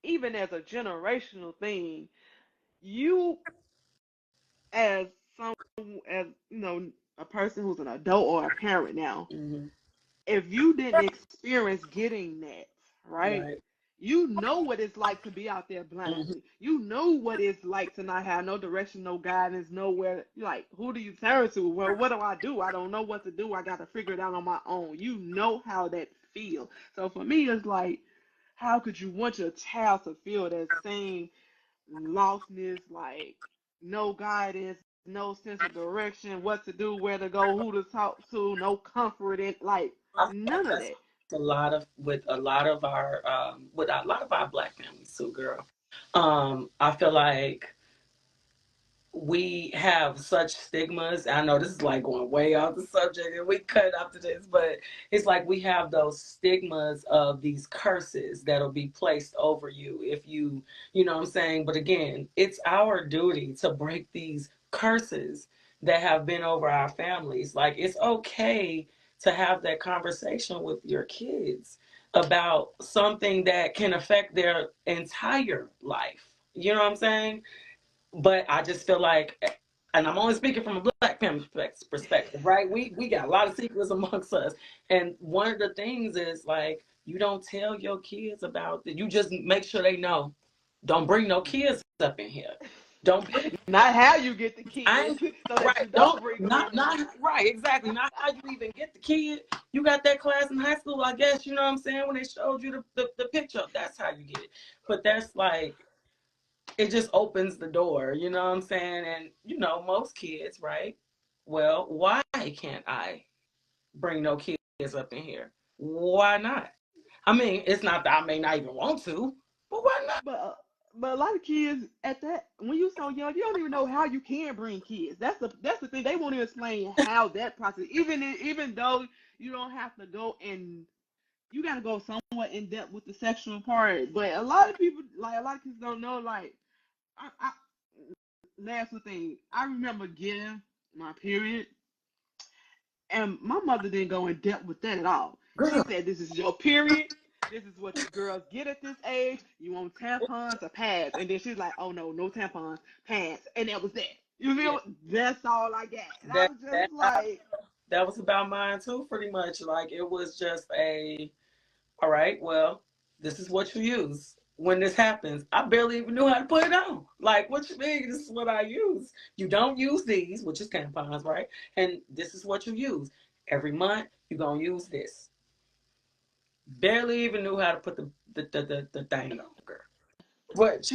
even as a generational thing, you as some as a person who's an adult or a parent now, Hmm. if you didn't experience getting that, right? Right. You know what it's like to be out there Hmm. blindly. You know what it's like to not have no direction, no guidance, nowhere. Like, who do you turn to? Well, what do I do? I don't know what to do. I got to figure it out on my own. You know how that feels. So for me, it's like, how could you want your child to feel that same lostness, like no guidance, no sense of direction, what to do, where to go, who to talk to, no comfort in like I feel like none of that's that. a lot of with a lot of our with a lot of our black families too, girl. I feel like we have such stigmas. I know this is like going way off the subject and we cut after this, but it's like we have those stigmas of these curses that'll be placed over you if you know what I'm saying? But again, it's our duty to break these curses that have been over our families. Like it's okay to have that conversation with your kids about something that can affect their entire life. You know what I'm saying? But I just feel like, and I'm only speaking from a black family perspective, right? We got a lot of secrets amongst us, and one of the things is like you don't tell your kids about that. You just make sure they know. Don't bring no kids up in here. Don't bring. Not how you get the I kids, ain't so that right. you Don't don't bring them in there. not right. Exactly. Not how you even get the kid. You got that class in high school, I guess. You know what I'm saying? When they showed you the picture, that's how you get it. But that's like it just opens the door, you know what I'm saying? And most kids, right? Well, why can't I bring no kids up in here? Why not? I mean, it's not that I may not even want to, but why not? But uh, but a lot of kids at that when you so young, you don't even know how you can bring kids. That's the thing. They won't even explain how that process. Even though you don't have to go and you got to go somewhat in depth with the sexual part. But a lot of people, like a lot of kids, don't know. Like I that's the thing. I remember getting my period. And my mother didn't go in depth with that at all. She Girl, said, "This is your period. This is what you girls get at this age. You want tampons or pads?" And then she's like, "Oh no, no tampons, pads," and that was that. You yeah, feel? That's all I got. And I that was just that like, that was about mine too, pretty much. Like it was just a, all right, well, this is what you use when this happens. I barely even knew how to put it on. Like, what you mean? This is what I use. You don't use these, which is tampons, right? And this is what you use every month. You're gonna use this. Barely even knew how to put the thing on, girl. But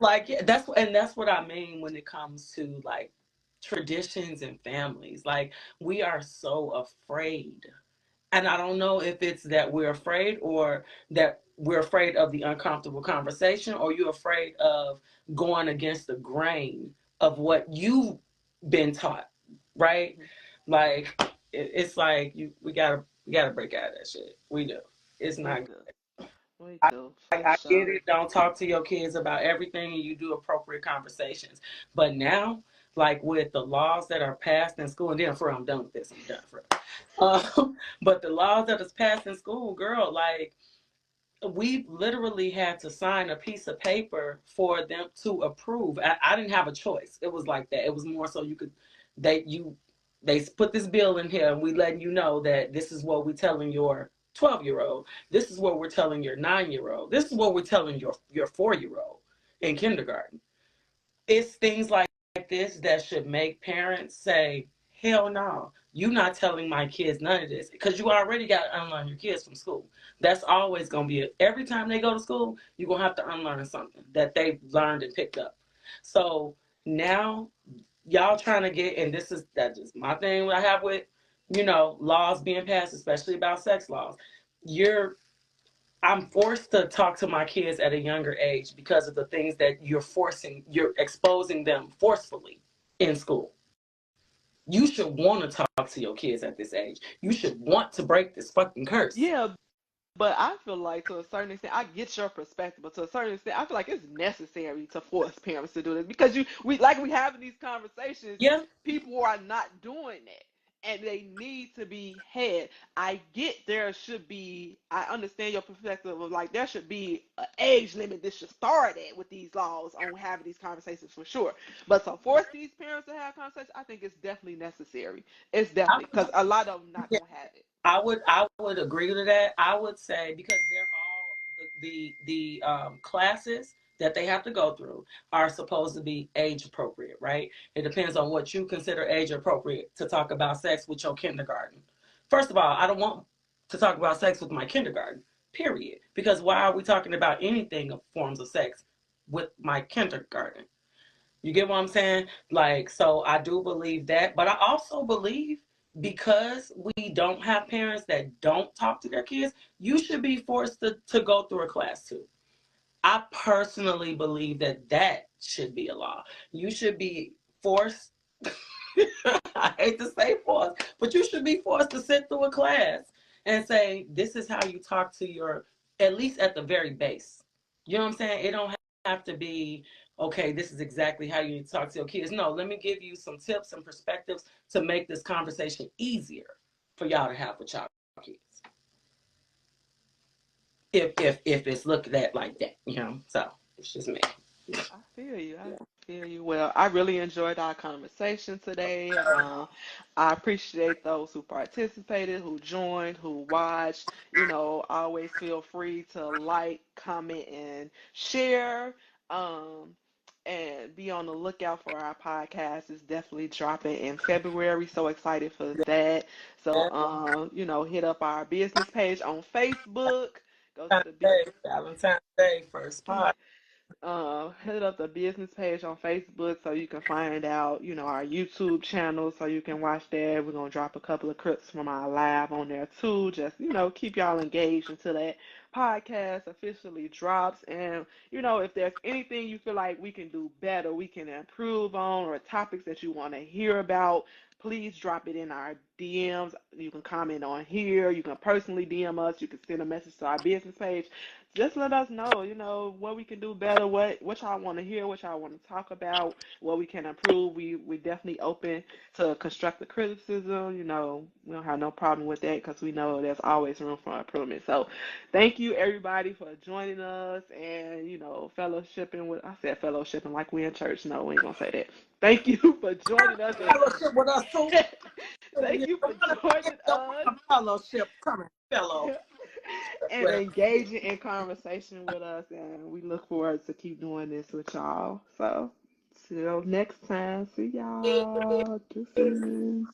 like yeah, that's what I mean when it comes to like traditions and families. Like we are so afraid, and I don't know if it's that we're afraid or that we're afraid of the uncomfortable conversation, or you're afraid of going against the grain of what you've been taught, right? Like it's like we gotta break out of that shit. We do. It's we not. do, we I, do for I get sure. it. Don't talk to your kids about everything, and you do appropriate conversations. But now, like with the laws that are passed in school, and then for I'm done with this. I'm done for. But the laws that is passed in school, girl, like we literally had to sign a piece of paper for them to approve. I didn't have a choice. It was like that. It was more so you could they you they put this bill in here and we letting you know that this is what we're telling your 12-year-old. This is what we're telling your 9-year-old. This is what we're telling your 4-year-old in kindergarten. It's things like this that should make parents say, hell no, you're not telling my kids none of this. Because you already got to unlearn your kids from school. That's always going to be it. Every time they go to school, you're going to have to unlearn something that they've learned and picked up. So now, y'all trying to get, and this is that just my thing I have with, laws being passed, especially about sex laws. You're I'm forced to talk to my kids at a younger age because of the things that you're exposing them forcefully in school. You should want to talk to your kids at this age. You should want to break this fucking curse. Yeah, but I feel like to a certain extent, I get your perspective, but to a certain extent, I feel like it's necessary to force parents to do this because we having these conversations, Yeah, people are not doing that. And they need to be had. I get there should be. I understand your perspective of like there should be an age limit. This should start at with these laws on having these conversations for sure. But to force these parents to have conversations, I think it's definitely necessary. It's I, definitely because a lot of them not yeah, gonna have it. I would agree to that. I would say because they're all the classes that they have to go through are supposed to be age appropriate, right? It depends on what you consider age appropriate to talk about sex with your kindergarten. First of all, I don't want to talk about sex with my kindergarten, period. Because why are we talking about anything of forms of sex with my kindergarten? You get what I'm saying? Like, so I do believe that, but I also believe because we don't have parents that don't talk to their kids, you should be forced to go through a class too. I personally believe that that should be a law. You should be forced, I hate to say forced, but you should be forced to sit through a class and say, this is how you talk to at least at the very base. You know what I'm saying? It don't have to be, okay, this is exactly how you need to talk to your kids. No, let me give you some tips and perspectives to make this conversation easier for y'all to have with y'all kids. If it's looked at like that. So it's just me. I feel you. I feel you. Well, I really enjoyed our conversation today. I appreciate those who participated, who joined, who watched. Always feel free to like, comment, and share. Um, and be on the lookout for our podcast. It's definitely dropping in February. So excited for that. So, hit up our business page on Facebook. Go to the Valentine's Day, first part. hit up the business page on Facebook so you can find out, our YouTube channel so you can watch that. We're gonna drop a couple of clips from our live on there too. Just, keep y'all engaged until that podcast officially drops. And, if there's anything you feel like we can do better, we can improve on, or topics that you want to hear about, please drop it in our DMs. You can comment on here. You can personally DM us. You can send a message to our business page. just let us know, what we can do better, what y'all want to hear, what y'all want to talk about, what we can improve. We definitely open to constructive criticism. We don't have no problem with that because we know there's always room for improvement. So, thank you everybody for joining us and fellowshipping with. I said fellowshipping like we in church. No, we ain't gonna say that. Thank you for joining us and Fellowship with us too. thank You you for don't want joining us to fellowship coming, fellow. and engaging in conversation with us. And we look forward to keep doing this with y'all. So, till next time. See y'all. Deuces.